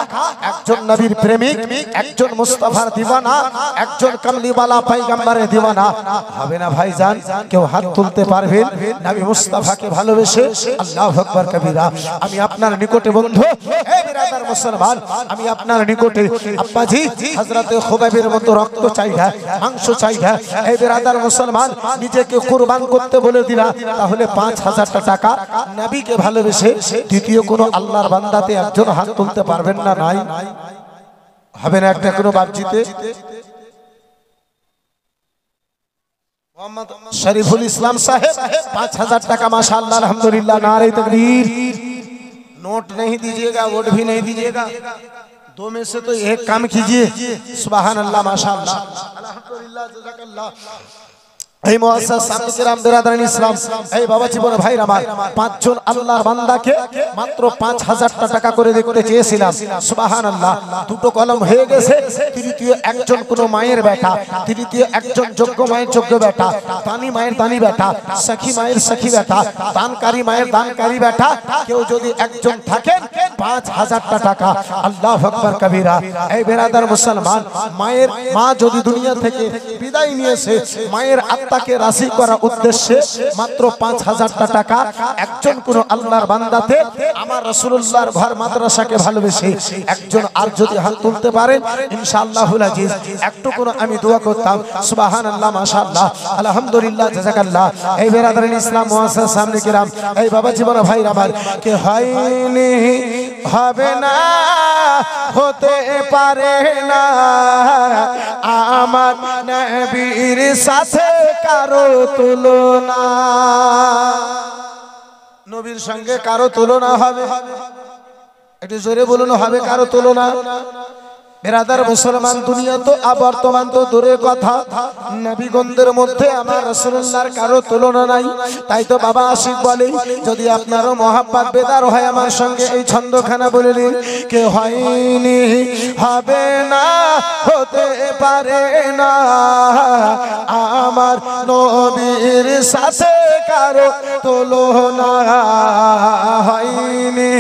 একজন নবীর প্রেমিক, একজন মুস্তাফার দিওয়ানা, একজন কামলিওয়ালা পয়গম্বরের দিওয়ানা হবে না ভাইজান? কেউ হাত তুলতে পারবেন নবী মুস্তাফাকে ভালোবেসে? আল্লাহু আকবার কবীরা। আমি আপনার নিকটে বন্ধু, এই বিরাদার মুসলমান, আমি আপনার নিকটে আব্বাজি হযরতে খুবাইবের মতো রক্ত চাই না, মাংস চাই না। এই বিরাদার মুসলমান, নিজেকে কুরবান করতে বলে দিলা, তাহলে 5000টা টাকা নবীকে ভালোবেসে দ্বিতীয় কোন আল্লাহর বান্দাতে একজন হাত তুলতে পারবেন না? নাই, হবে না একটা কোনো বাপজিতে? মোহাম্মদ শরীফুল ইসলাম সাহেব 5000 টাকা माशाअल्लाह अल्हम्दुलिल्लाह, नारे तकबीर। नोट नहीं दीजिएगा, वोट भी नहीं दीजिएगा, दो में से तो एक काम कीजिए। सुभान अल्लाह माशाअल्लाह अल्हम्दुलिल्लाह जज़ाकल्लाह। এই মুআসসাস সামনে কিরাম বিরাদারান ইসলাম, এই বাবা জীবন ভাইরা আমার, পাঁচজন আল্লাহর বান্দাকে মাত্র 5000টা টাকা করে দেখতে চেয়েছিলাম। সুবহানাল্লাহ, দুটো কলম হয়ে গেছে। তৃতীয় একজন কোন মায়ের বেটা, তৃতীয় একজন যোগ্য মায়ের যোগ্য বেটা, দানি মায়ের দানি বেটা, সখী মায়ের সখী বেটা, দানকারী মায়ের দানকারী বেটা, কেউ যদি একজন থাকেন 5000টা টাকা। আল্লাহু আকবার কবীরা। এই বিরাদার মুসলমান, মায়ের মা যদি দুনিয়া থেকে বিদায় নিয়েছে, মায়ের তাকে রাশি করার উদ্দেশ্যে মাত্র 5000টা টাকা একজন কোন আল্লাহর বান্দাতে আমার রাসূলুল্লাহর ঘর মাদ্রাসাকে ভালোবেসে একজন আর যদি হাত তুলতে পারেন, ইনশাআল্লাহুল আজিজ একটু কোন আমি দোয়া করতাম। সুবহানাল্লাহ মাশাআল্লাহ আলহামদুলিল্লাহ জাযাকাল্লাহ। এই বিরাদারান ইসলাম মুআসসাস সামনে কিরাম, এই বাবা জীবন ভাই আমার, কে হয়নি হবে না, হতে পারে না আমার নবীর সাথে কারো তুলনা। নবীর সঙ্গে কারো তুলনা হবে? একটু জোরে বলুন, হবে কারো তুলনা? বিরাদার মুসলমান, দুনিয়া তো বর্তমান তো দূরের কথা, নবীগণদের মধ্যে আমার রাসূলুল্লাহর কারো তুলনা নাই। তাই তো বাবা আশিক বলে, যদি আপনারও মহাব্বত বেদার হয় আমার সঙ্গে এই ছন্দখানা বলে দিন, কে হয়নি হবে না, হতে পারে না আমার নবীর সাথে কারো তুলনা। হয়নি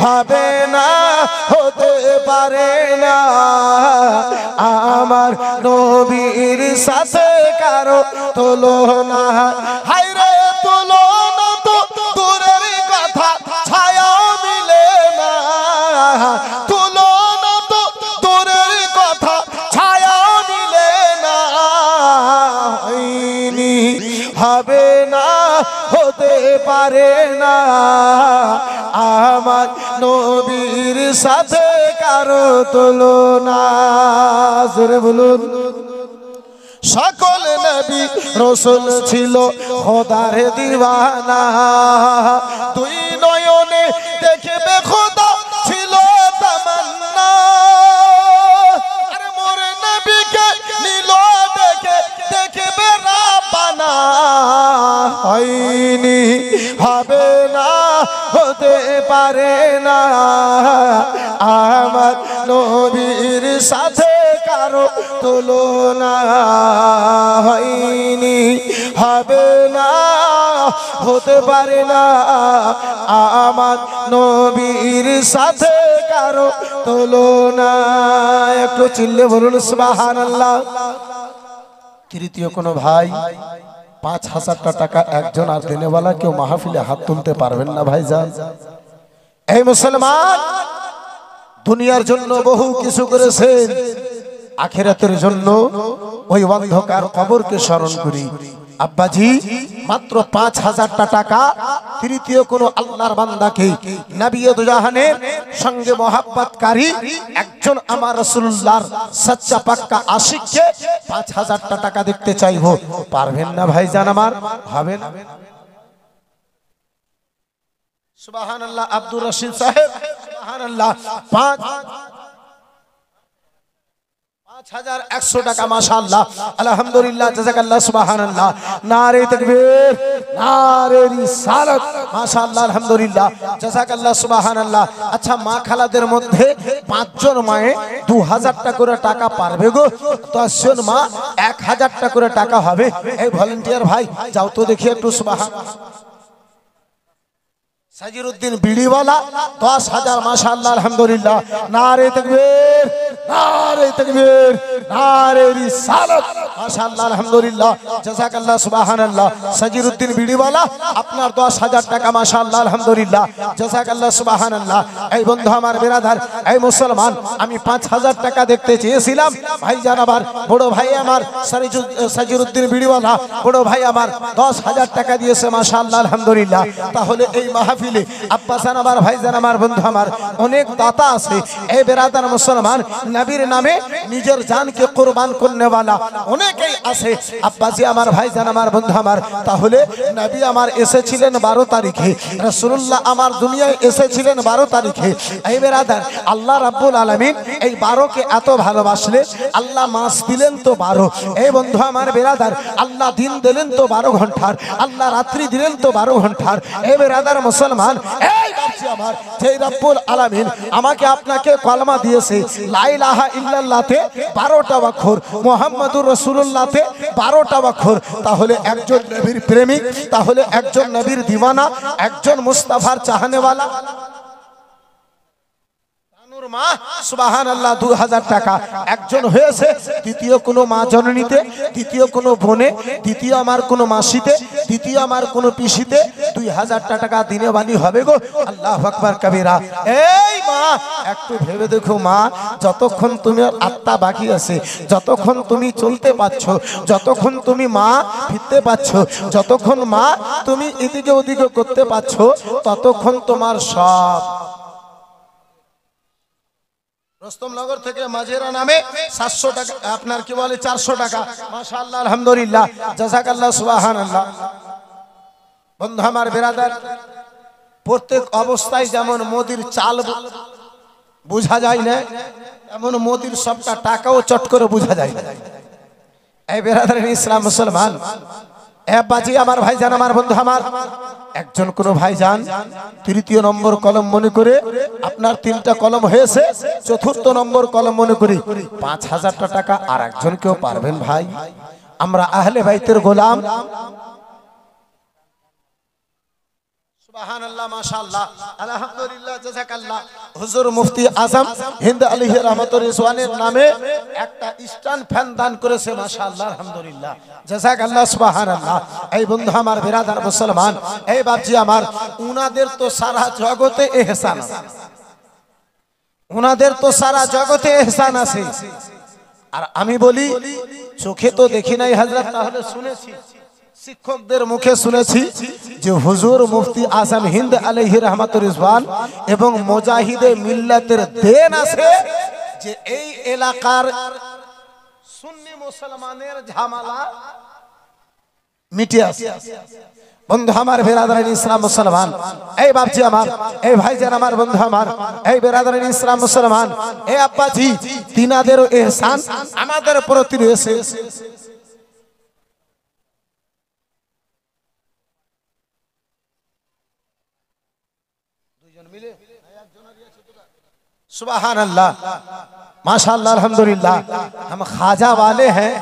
হবে না, হতে পারে না আমার নবীর সাথে কারো তুলনা। হায়রে তুলনা তো দূরের কথা, ছায়াও মিলে না। তুলনা তো দূরের কথা, ছায়াও মিলে না। হয়নি হবে না, হতে পারে না আমার নবীর সাথে কারো তুলনা। জোরে বলুন। সকল নবী রাসূল ছিল খোদার দিওয়ানা, দুই নয়নে দেখবে খোদা ছিল তামান্না। আরে মোর নবীকে নিল দেখে, দেখবে রাব্বানা। হয়নি হবে না, হতে পারে না আমার নবীর সাথে কারো তুলনা। হয়নি হবে না, হতে পারে না আমার নবীর সাথে কারো তুলনা। একটু চিল্লে বলুন সুবহানাল্লাহ। তৃতীয় কোন ভাই 5000টা টাকা একজন আর দেনেওয়ালা কেউ মাহফিলে হাত তুলতে পারবেন না ভাইজান? এই মুসলমান, দুনিয়ার জন্য বহু কিছু করেছেন, আখিরাতের জন্য ওই অন্ধকার কবরকে স্মরণ করি। আব্বাজি মাত্র 5000টা টাকা তৃতীয় কোন আল্লাহর বান্দাকে নবী দুজাহানের সঙ্গে মোহাব্বতকারী একজন আমার রাসূলুল্লাহর সচ্চা পাক্কা আশিককে 5000টা টাকা দেখতে চাইবো, পারবেন না ভাইজান আমার? হবে না? সুবহানাল্লাহ। আব্দুর রশিদ সাহেব সুবহানাল্লাহ 5100 টাকা মাশাআল্লাহ আলহামদুলিল্লাহ জাযাকাল্লাহ সুবহানাল্লাহ। নারে তাকবীর নারে রিসালাত মাশাআল্লাহ আলহামদুলিল্লাহ জাযাকাল্লাহ সুবহানাল্লাহ। আচ্ছা মা খালাদের মধ্যে 5 জন মায়ে 2000 টাকা করে টাকা পারবে গো, 10 জন মা 1000 টাকা করে টাকা হবে। এই ভলান্টিয়ার ভাই যাও তো দেখি একটু সুবহানাল্লাহ। সাজিরউদ্দিন বিড়িওয়ালা 10,000 মাশাআল্লাহ আলহামদুলিল্লাহ। নারে তাকবীর নারে তাকবীর নারে রিসালাত মাশাআল্লাহ আলহামদুলিল্লাহ জাযাকাল্লাহ সুবহানাল্লাহ। সাজিরউদ্দিন বিড়িওয়ালা আপনার 10,000 টাকা মাশাআল্লাহ আলহামদুলিল্লাহ জাযাকাল্লাহ সুবহানাল্লাহ। এই বন্ধু আমার বিরাদার, এই মুসলমান, আমি 5000 টাকা দেখতে চেয়েছিলাম ভাইজান আমার বড় ভাই আমার সাজিরউদ্দিন বিড়িওয়ালা বড় ভাই আমার 10,000 টাকা দিয়েছে মাশাআল্লাহ আলহামদুলিল্লাহ। তাহলে এই মাহফিল আব্বাসান আমার ভাইজান আমার বন্ধু আমার অনেক দাতা আছে। এই বেরাদার মুসলমান নবীর নামে নিজের জানকে কুরবান করনে वाला অনেকেই আছে আব্বাজি আমার ভাইজান আমার বন্ধু আমার। তাহলে নবী আমার এসেছিলেন 12 তারিখে, রাসূলুল্লাহ আমার দুনিয়ায় এসেছিলেন 12 তারিখে। এই বেরাদার আল্লাহ রাব্বুল আলামিন এই 12 কে এত ভালোবাসলে আল্লাহ মাস দিলেন তো 12। এই বন্ধু আমার বেরাদার আল্লাহ দিন দিলেন তো 12 ঘন্টার, আল্লাহ রাত্রি দিলেন তো 12 ঘন্টার। এই বেরাদার মুসলমান এই বাচ্চা আমার যে রব্বুল আলামিন আমাকে আপনাকে কলমা দিয়েছে লা ইলাহা ইল্লাল্লাহতে 12টা অক্ষর, মুহাম্মাদুর রাসূলুল্লাহতে 12টা অক্ষর। তাহলে একজন নবীর প্রেমিক, তাহলে একজন নবীর দিওয়ানা, একজন মুস্তাফার চাহনেওয়ালা মা সুবহানাল্লাহ 2000 টাকা একজন হয়েছে। দ্বিতীয় কোনো মা জননীতে, দ্বিতীয় কোনো বোনে, দ্বিতীয় আমার কোনো মাসিতে, দ্বিতীয় আমার কোনো পিসিতে 2000 টাকা দিনে বানি হবে গো। আল্লাহু আকবার কবীরা। এই মা একটু ভেবে দেখো মা, যতক্ষণ তুমি আত্মা বাকি আছে, যতক্ষণ তুমি চলতে পারছো, যতক্ষণ তুমি মা ফিরতে পারছো, যতক্ষণ মা তুমি এদিকে ওদিকে করতে পারছো, ততক্ষণ তোমার সব। রস্তমনগর থেকে মাজেরা নামে 700 টাকা, আপনার কি বলে 400 টাকা মাশাআল্লাহ আলহামদুলিল্লাহ জাযাকাল্লাহ সুবহানাল্লাহ। বন্ধু আমার বিরাদার, প্রত্যেক অবস্থায় যেমন মোদির চাল বোঝা যায় না, এমন মোদির সবটা টাকাও চট করে বোঝা যায় না। এই বিরাদার ইসলাম মুসলমান বাজি আমার ভাইজান আমার বন্ধু আমার, একজন কোন ভাইজান তৃতীয় নম্বর কলম মনে করে আপনার 3টা কলম হয়েছে, চতুর্থ নম্বর কলম মনে করি 5000 টাকা আর একজন কেউ পারবেন ভাই? আমরা আহলে বাইতের গোলাম। সুবহানাল্লাহ মাশাআল্লাহ আলহামদুলিল্লাহ জাযাকাল্লাহ। হুজুর মুফতি আজম হিন্দ আলাইহি রাহমাতুর রিজওয়ানের নামে একটা স্ট্যান্ড ফ্যান দান করেছে মাশাআল্লাহ আলহামদুলিল্লাহ জাযাকাল্লাহ সুবহানাল্লাহ। এই বন্ধু আমার বিরাদার মুসলমান, এই বাপজি আমার, উনাদের তো সারা জগতে ইহসান আছে, উনাদের তো সারা জগতে ইহসান আছে। আর আমি বলি চোখে তো দেখি নাই হযরত, তাহলে শুনেছি শিক্ষকদের মুখে শুনেছি যে হুজুর মুফতি আজম হিন্দ আলাইহি রাহমাতুর রিজওয়ান এবং মুজাহিদে মিল্লাতের দেন আছে যে এই এলাকার সুন্নি মুসলমানের ঝামেলা মিটে আছে। বন্ধু আমার বিরাদরান ইসলাম মুসলমান, এই বাপজি আমার, এই ভাইজান আমার বন্ধু আমার, এই বিরাদরান ইসলাম মুসলমান, এই আব্বাজি তিনাদেরও ইহসান আমাদের প্রতি রয়েছে। सुभान अल्लाह माशाअल्लाह अल्हम्दुलिल्लाह। हम खाजा वाले हैं,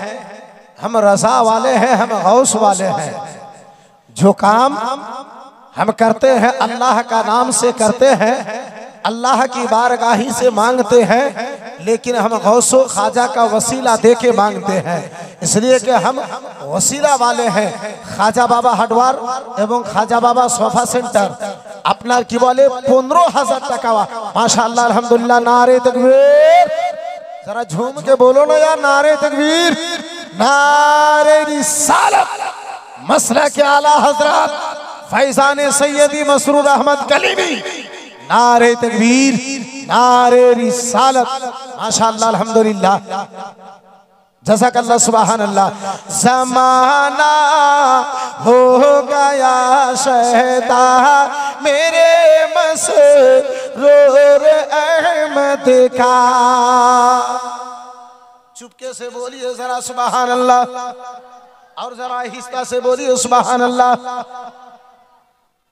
हम रजा वाले हैं, हम गौस वाले हैं। जो काम हम करते हैं अल्लाह का नाम से करते हैं, अल्लाह की बारगाही से मांगते हैं, लेकिन हम गौसो खाजा का वसीला दे के मांगते हैं, इसलिए कि हम वसीला वाले हैं। खाजा बाबा हडवार एवं खाजा बाबा सोफा सेंटर আপনার কি বলে 15000 টাকা মাশাআল্লাহ আলহামদুলিল্লাহ। নারে তাকবীর, जरा झूम के बोलो ना यार, नारे तकबीर नारे रिसालत मसला के आला हजरत फैजान सैयदी मसरूर अहमद कलीमी, नारे तकबीर, नारे रिसालत, माशाअल्लाह अल्हम्दुलिल्लाह, जज़ाकल्लाह सुभान अल्लाह। ज़माना हो गया शहदा मेरे मसरूर अहमद का। चुपके से बोलिए जरा सुभान अल्लाह, और जरा आहिस्ता से बोलिए सुभान अल्लाह।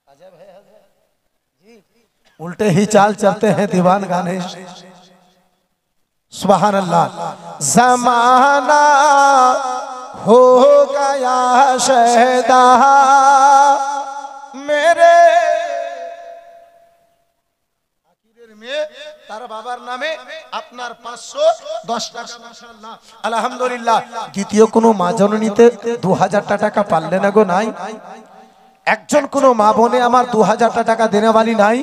अजब है जी, उल्टे ही चाल चलते हैं दीवान गाने। सुभान अल्लाह। ज़माना हो गया शहदा मेरे तार बाবার নামে আপনার 510 টাকা মাশাআল্লাহ আলহামদুলিল্লাহ। দ্বিতীয় কোনো মা জননীতে 2000 টাকা পারলে না গো নাই? একজন কোনো মা বোনে আমার 2000 টাকা দেনেওয়ালি নাই?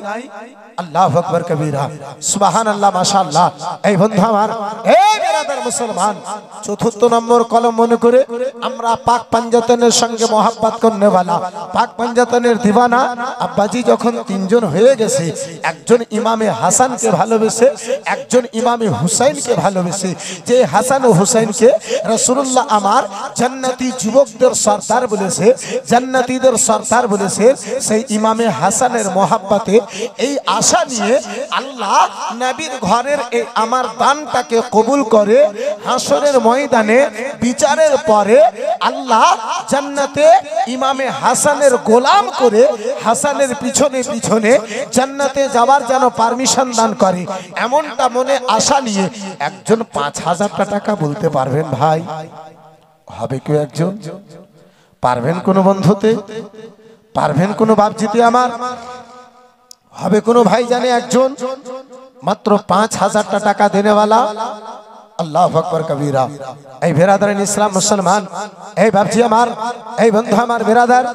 আল্লাহু আকবার কবীরা, সুবহানাল্লাহ মাশাআল্লাহ। এই বন্ধু আমার, এই বিরাদার মুসলমান, চতুর্থ নম্বর কলম মনে করে আমরা পাক পাঞ্জাতনের সঙ্গে মোহাব্বত করনে वाला, পাক পাঞ্জাতনের দিওয়ানা। আব্বাজি যখন তিনজন হয়ে গেছে, একজন ইমামে হাসানকে ভালোবেসে, একজন ইমামে হুসাইনকে ভালোবেসে, যে হাসান ও হুসাইনকে রাসূলুল্লাহ আমার জান্নাতি যুবকদের সরদার বলেছে, জান্নাতীদের সরদার বলেছে, সেই ইমামে হাসানের মোহাব্বতে এই আশা নিয়ে আল্লাহ নবীর ঘরের এই আমার দানটাকে কবুল করে হাসরের ময়দানে বিচারের পরে আল্লাহ জান্নাতে ইমামে হাসানের গোলাম করে হাসানের পিছনে পিছনে জান্নাতে যাওয়ার যেন পারমিশন দান করে, এমনটা মনে আশা নিয়ে একজন 5000 টাকা বলতে পারবেন ভাই? হবে কেউ একজন? পারবেন কোন বন্ধুতে? পারবেন কোন বাপজিতে আমার? হবে কোন ভাই জানে একজন? মাত্র 5000 টাকা দেনেওয়ালা। আল্লাহু আকবার কবীরা। এই বেরাদার ইসলাম মুসলমান, এই বাপজি আমার, এই বন্ধু আমার বেরাদার,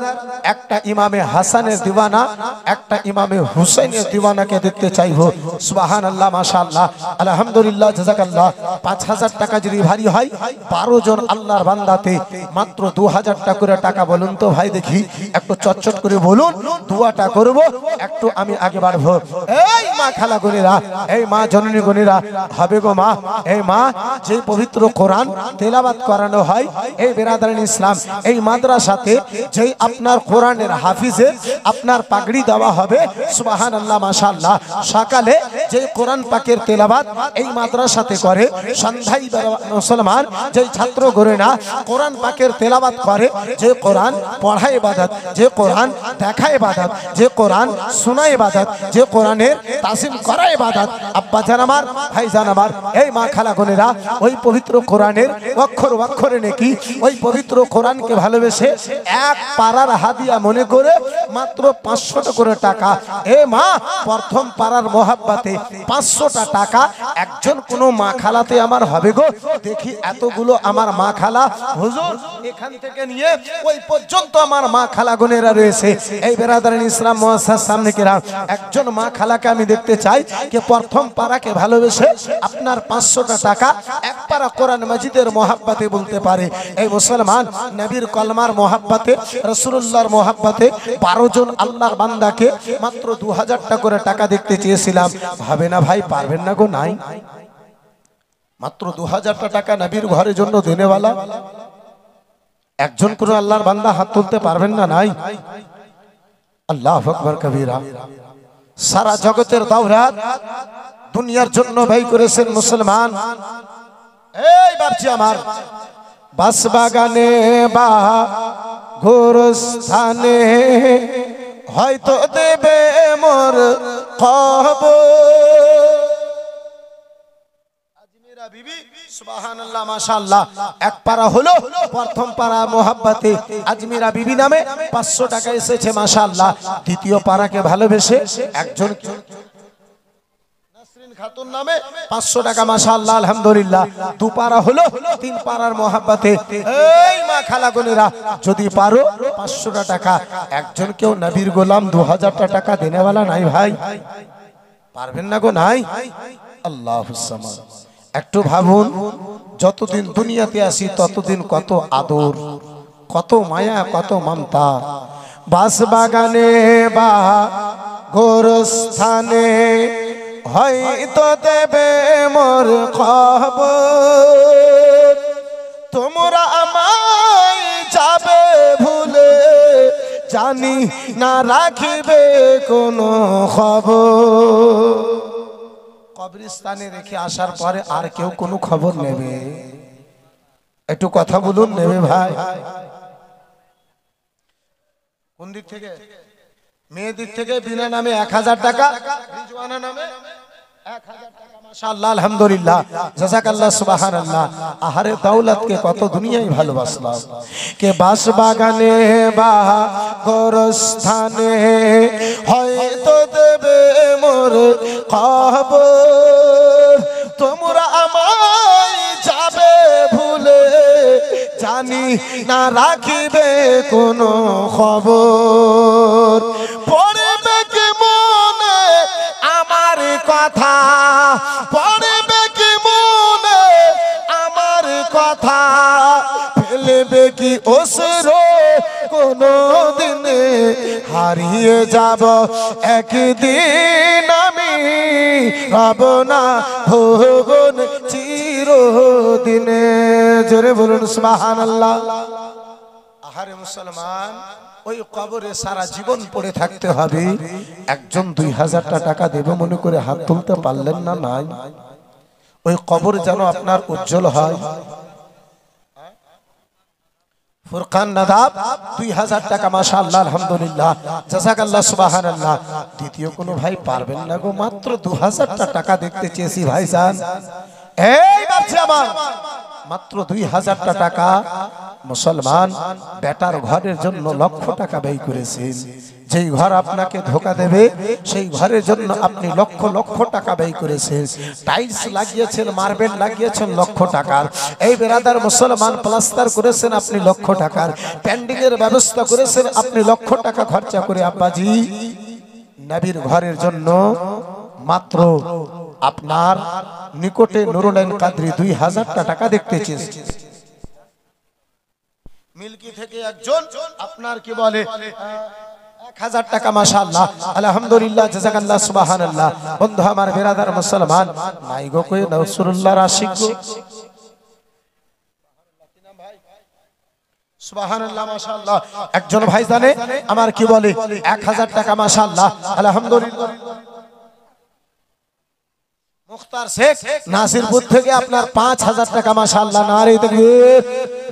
একটা ইমামে হাসানের দিওয়ানা, একটা ইমামে হুসাইনের দিওয়ানাকে দেখতে চাইবো। সুবহানাল্লাহ মাশাআল্লাহ আলহামদুলিল্লাহ জাযাকাল্লাহ। 5000 টাকা যদি ভারী হয়, 12 জন আল্লাহর বান্দাতে মাত্র 2000 টাকা করে টাকা বলুন তো ভাই দেখি, একটু চটচট করে বলুন, দুয়াটা করব, একটু আমি আগে বাড়বো। এই মা খালা গনিরা, এই মা জননী গনিরা, হবে গো মা, এই মা যে পবিত্র কোরআন তেলাওয়াত করানো হয় এই বেরাদারিন ইসলাম, এই মাদ্রাসাতে যেই আপনার কোরআনের হাফিজে আপনার পাগড়ি দেওয়া হবে, সুবহানাল্লাহ মাশাআল্লাহ। সকালে যে কোরআন পাকের তেলাওয়াত এই মাদ্রাসাতে করে, সন্ধ্যায় মুসলমান যেই ছাত্র গড়ে না কোরআন পাকের তেলাওয়াত করে, যে কোরআন পড়া ইবাদত, যে কোরআন দেখা ইবাদত, যে কোরআন শোনা ইবাদত, যে কোরআনের তাসিম করা ইবাদত। আব্বা জান আমার, ভাই জান আমার, এই মা খালা গনেরা, ওই পবিত্র কোরআনের অক্ষর অক্ষরে নাকি ওই পবিত্র কোরআনকে ভালোবেসে এক পারার হাদিয়া মনে করে মাত্র 500 করে টাকা, এ মা প্রথম পারার মোহাব্বতে 500টা টাকা একজন কোন মা খালাতে আমার হবে গো? দেখি এতগুলো আমার মা খালা হুজুর, এখান থেকে নিয়ে ওই পর্যন্ত আমার মা খালা গনেরা রয়েছে। এই বেরাদারিন ইসলাম মুআসসাস সামনে কেরাম, একজন মা খালাকে আমি দেখতে চাই যে প্রথম পারাকে ভালোবেসে আপনার 500টা টাকা এক পারা কোরআন মাজিদের মোহাব্বতে বলতে পারে। এই মুসলমান নবীর কলমার মোহাব্বতে, রাসূলুল্লাহর মোহাব্বতে 12 জন আল্লাহর বান্দাকে মাত্র 2000 টাকা করে টাকা দেখতে চেয়েছিলাম। হবে না ভাই? পারবেন না গো? নাই? মাত্র 2000 টাকা নবীর ঘরের জন্য দেনেওয়ালা একজন কোন আল্লাহর বান্দা হাত তুলতে পারবেন না? নাই? আল্লাহু আকবার কবীরা। সারা জগতের দাওরাত দুনিয়ার জন্য ভাই করেছেন মুসলমান। এই বাপজি আমার, বাস বাগানে বা গোরস্থানে হয়তো দেবে মোর কবর। আজমিরা বিবি, সুবহানাল্লাহ মাশাআল্লাহ। এক পারা হলো প্রথম পারা মোহাব্বতে আজমিরা বিবি নামে 500 টাকা এসেছে মাশাআল্লাহ। দ্বিতীয় পারাকে ভালোবেসে একজন খাতুন নামে 500 টাকা মাশাআল্লাহ আলহামদুলিল্লাহ। দু পারা হলো 3 পারার মোহাব্বতে। এই মা খালা গনেরা, যদি পারো 500 টাকা একজন কেউ নবীর গোলাম 2000 টাকা দেনেওয়ালা নাই ভাই? পারবেন না গো? নাই? আল্লাহুস সামাদ। একটু ভাবুন, যতদিন দুনিয়াতে আসি ততদিন কত আদর, কত মায়া কত মমতা। বাস বাগানে বা গোরস্থানে হয়তো দেবে মোর খবর, তোমরা আমায় যাবে ভুলে, জানি না রাখিবে কোনো খবর। কবরস্থানে রেখে আসার পরে আর কেউ কোনো খবর নেবে? একটু কথা বলুন, নেবে ভাই? কোন দিক থেকে? মেয়ে দিক থেকে বিনা নামে 1000 টাকা, রিজওয়ানা নামে 1000 টাকা। মাশাআল্লাহ, আলহামদুলিল্লাহ, জাযাকাল্লাহ, সুবহানাল্লাহ। আহারে দৌলত কে কত দুনিয়ায় ভালোবাসলাম। কে বাস বাগানে বা গোরস্থানে হয়তো দেবে মোর খবর, তোমরা আমায় যাবে ভুলে, জানি না রাখিবে কোনো খবর। পড়বে কি মনে আমার কথা, পড়বে কি মনে আমার কথা, ফেলবে কি অশ্রু কোনো দিনে, হারিয়ে যাব একদিন আমি, হব না ভুবন চিরদিনে। জোরে বলুন সুবহানাল্লাহ। আহারে মুসলমান, ওই কবরে সারা জীবন পড়ে থাকতে হবে। একজন 2000 টাকা দেবে মনে করে হাত তুলতে পারলেন না, নাই? ওই কবর যেন আপনার উজ্জ্বল হয়। ফুরকান নাদাব 2000 টাকা, মাশাআল্লাহ, আলহামদুলিল্লাহ, জাযাকাল্লাহ, সুবহানাল্লাহ। দ্বিতীয় কোনো ভাই পারবেন না গো, মাত্র 2000 টাকা দেখতে চেয়েছি ভাইজান। এই বাচ্চা আমার, মাত্র 2000 টাকা। মুসলমান বেটার ঘরের জন্য লক্ষ টাকা ব্যয় করেছেন। যেই ঘর আপনাকে ধোকা দেবে সেই ঘরের জন্য আপনি লক্ষ লক্ষ টাকা ব্যয় করেছেন। টাইলস লাগিয়েছেন, মার্বেল লাগিয়েছেন লক্ষ টাকার। এই বেরাদার মুসলমান প্লাস্টার করেছেন আপনি লক্ষ টাকার। প্যান্ডিং এর ব্যবস্থা করেছেন আপনি লক্ষ টাকা খরচা করে। আব্বাজি, নবীর ঘরের জন্য মাত্র আপনার নিকটে নুরুল আইন কাদরি 2000 টাকা দেখতে চেয়েছে। মিল্কি থেকে একজন আপনার কি বলে 1000 টাকা, মাশাআল্লাহ, আলহামদুলিল্লাহ, জাযাকাল্লাহ, সুবহানাল্লাহ। বন্ধু আমার, বেরাদার মুসলমান, নাই গো কই রাসূলুল্লাহর আশিক গো, সুবহানাল্লাহ, মাশাআল্লাহ। একজন ভাই জানে আমার কি বলে 1000 টাকা, মাশাআল্লাহ, আলহামদুলিল্লাহ। মুখতার শেখ নাসিরপুর থেকে আপনার 5000 টাকা, মাশাআল্লাহ। নারে তাকবীর,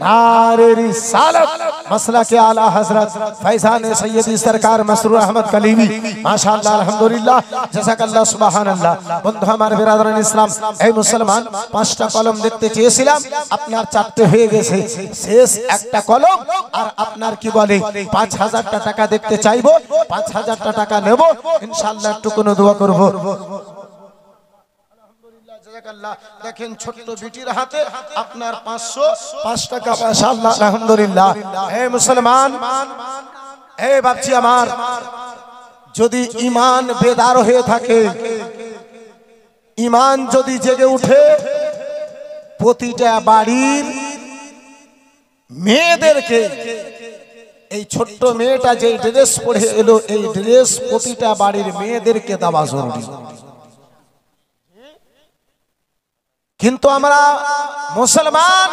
नारे रिसालत मसला के आला हजरत फैजान सैयदी सरकार मसरूर अहमद कलीमी माशाअल्लाह अल्हम्दुलिल्लाह जज़ाकल्लाह सुबहानाल्लाह। बंधु हमारे बिरादरान इस्लाम ए मुसलमान पांचटा कलम देखते চেয়েছিলাম আপনার চারটে হয়ে গেছে শেষ একটা কলম আর আপনার কি বলে 5000 টাকা দেখতে চাইবো 5000 টাকা নেব ইনশাআল্লাহ একটু কোন দোয়া করব। দেখেন ছোট্ট বিটির হাতে আপনার 505 টাকা মাশাআল্লাহ আলহামদুলিল্লাহ। হে মুসলমান হে বাপজি আমার যদি ঈমান বেদার হয়ে থাকে ঈমান যদি জেগে উঠে প্রতিটা বাড়ির মেয়েদেরকে এই ছোট্ট মেয়েটা যে ড্রেস পরে এলো এই ড্রেস প্রতিটা বাড়ির মেয়েদেরকে দেওয়া জরুরি। কিন্তু আমরা মুসলমান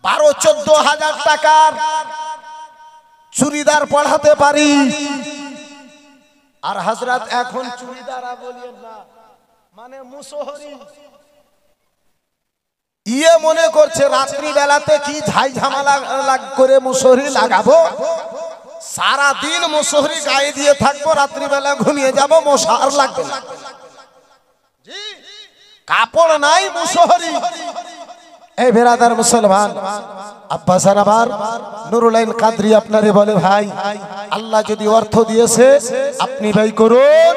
12-14 হাজার টাকার চুড়িদার পড়াতে পারি আর হযরত এখন চুড়িদারা বলিয়েন না মানে মুসহরি ইয়ে মনে করছে রাত্রি বেলাতে কি ঝাই ঝামেলা করে মুসহরি লাগাবো সারা দিন মুসহরি গায়ে দিয়ে থাকবো রাত্রি বেলা ঘুমিয়ে যাব মশার লাগবে না জি কাপড় নাই মুসহরি। এই বেরাদার মুসলমান আব্বা সারাবার নুরুল আইন কাদরি আপনারে বলে ভাই আল্লাহ যদি অর্থ দিয়েছে আপনি ব্যয় করুন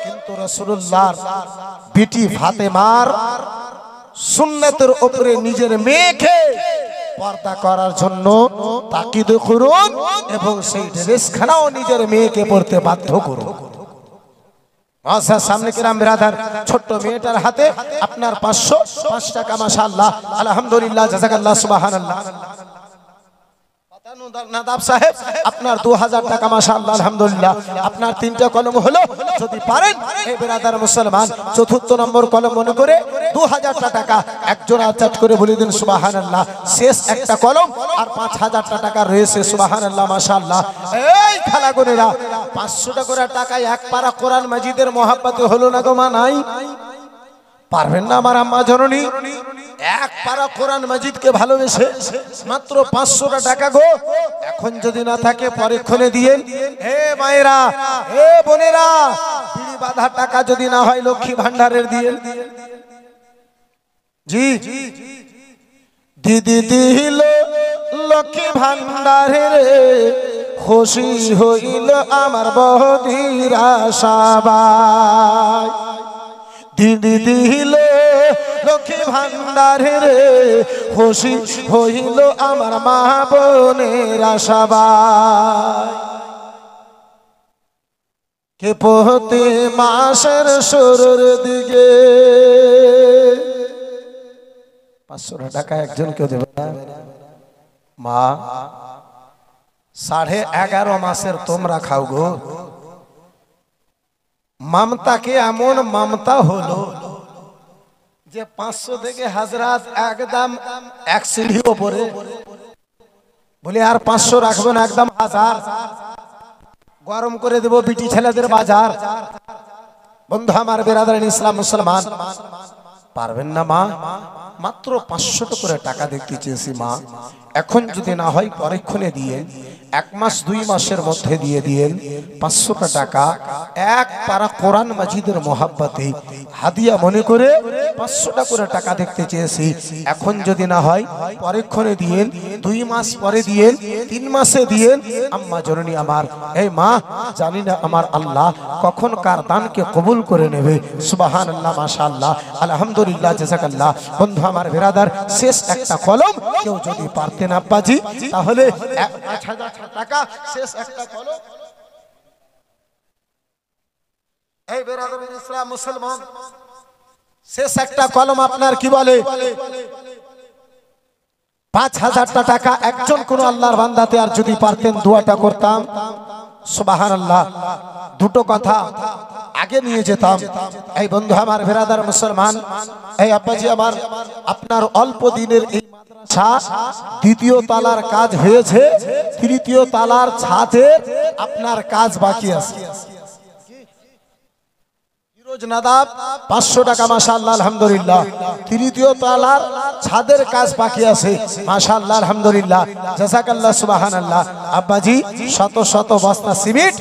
কিন্তু রাসূলুল্লাহর বিটি ফাতেমার সুন্নাতের উপরে নিজের মেয়েকে পর্দা করার জন্য তাকিদ করুন এবং সেই ড্রেসখানাও নিজের মেয়েকে পরতে বাধ্য করুন। আচ্ছা সামনে কিরাম বিরাদার ছোট্ট মেয়েটার হাতে আপনার 505 টাকা মাশাআল্লাহ আলহামদুলিল্লাহ জাযাকাল্লাহ সুবহানাল্লাহ। নাদাব সাহেব আপনার 2000 টাকা মাশাআল্লাহ আলহামদুলিল্লাহ আপনার 3টা কলম হলো যদি পারেন এই বিরাদার মুসলমান চতুর্থ নম্বর কলম মনে করে 2000 টাকা একজন আচাট করে বলে দিন সুবহানাল্লাহ শেষ একটা কলম আর 5000 টাকা রয়েছে সুবহানাল্লাহ মাশাআল্লাহ এই খালাগোনেরা 500 টাকা করে টাকায় এক পারা কোরআন মাজিদের মহব্বতে হলো না গো মা নাই পারবেন না আমার আম্মা জননী এক পারা কোরআন মাজিদকে ভালোবেসে মাত্র 500 টাকা গো এখন যদি না থাকে পরক্ষণে দিয়েন হে মায়েরা হে বোনেরা বিড়ি বাঁধা টাকা যদি না হয় লক্ষ্মী ভান্ডারের দিয়েন জি দিদি দিল লক্ষ্মী ভান্ডারের খুশি হইল আমার বৌদিরা সবাই দিদি দিল লক্ষ্মী ভান্ডারের খুশি হইল আমার মা বোনেরা সবাই কে প্রতি মাসের শুরুর দিকে 500 টাকা একজন কেউ দেবে না মা 11.5 মাসের তোমরা খাও গো মমতাকে এমন মমতা হলো যে 500 থেকে হাজরাত একদম এক সিঁড়ি উপরে বলে আর 500 রাখবো না একদম 1000 গরম করে দেব বিটি ছেলেদের বাজার বন্ধু আমার বিরাদারিন ইসলাম মুসলমান পারবেন না মা মাত্র 500 করে টাকা দেখতে চেয়েছি মা এখন যদি না হয় পরক্ষণে দিয়ে 1 মাস 2 মাসের মধ্যে দিয়ে দিয়েন 500 টাকা এক পারা কোরআন মাজিদের মহব্বতে হাদিয়া মনে করে 500 করে টাকা দেখতে চেয়েছি এখন যদি না হয় পরক্ষণে দিয়েন 2 মাস পরে দিয়েন 3 মাসে দিয়েন আম্মা জননী আমার এই মা জানি না আমার আল্লাহ কখন কার দানকে কবুল করে নেবে সুবহানাল্লাহ মাশাআল্লাহ আলহামদুলিল্লাহ জাযাকাল্লাহ বন্ধু আমার বিরাদার শেষ একটা কলম কেউ যদি পারতেন আব্বাজি তাহলে 5000 টাকা শেষ একটা কলম এই বিরাদারিন ইসলাম মুসলমান শেষ একটা কলম আপনার কি বলে 5000 টাকা একজন কোন আল্লাহর বান্দাতে আর যদি পারতেন দোয়াটা করতাম সুবহানাল্লাহ দুটো কথা আগে নিয়ে যেতাম এই বন্ধু আমার বিরাদার মুসলমান এই আব্বাজি আমার আপনার অল্প দিনের এই মাদ্রাসা দ্বিতীয় তলার কাজ হয়েছে তৃতীয় তলার ছাদে আপনার কাজ বাকি আছে নাদাব 500 টাকা মাশাআল্লাহ আলহামদুলিল্লাহ তৃতীয় তলার ছাদের কাজ বাকি আছে মাশাআল্লাহ আলহামদুলিল্লাহ জাযাকাল্লাহ সুবহানাল্লাহ আব্বাজি শত শত বস্তা সিমেন্ট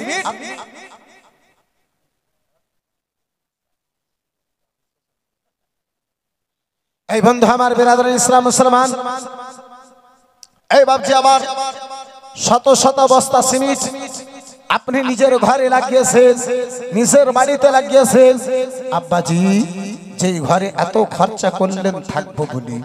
এই বন্ধু আমার বিরাদারিন ইসলাম মুসলমান এই বাপজি আমার শত শত বস্তা সিমেন্ট আপনি নিজের ঘরে লাগিয়েছেন নিজের বাড়িতে লাগিয়েছেন আব্বাজি যেই ঘরে এত খরচা করলেন থাকবো বলি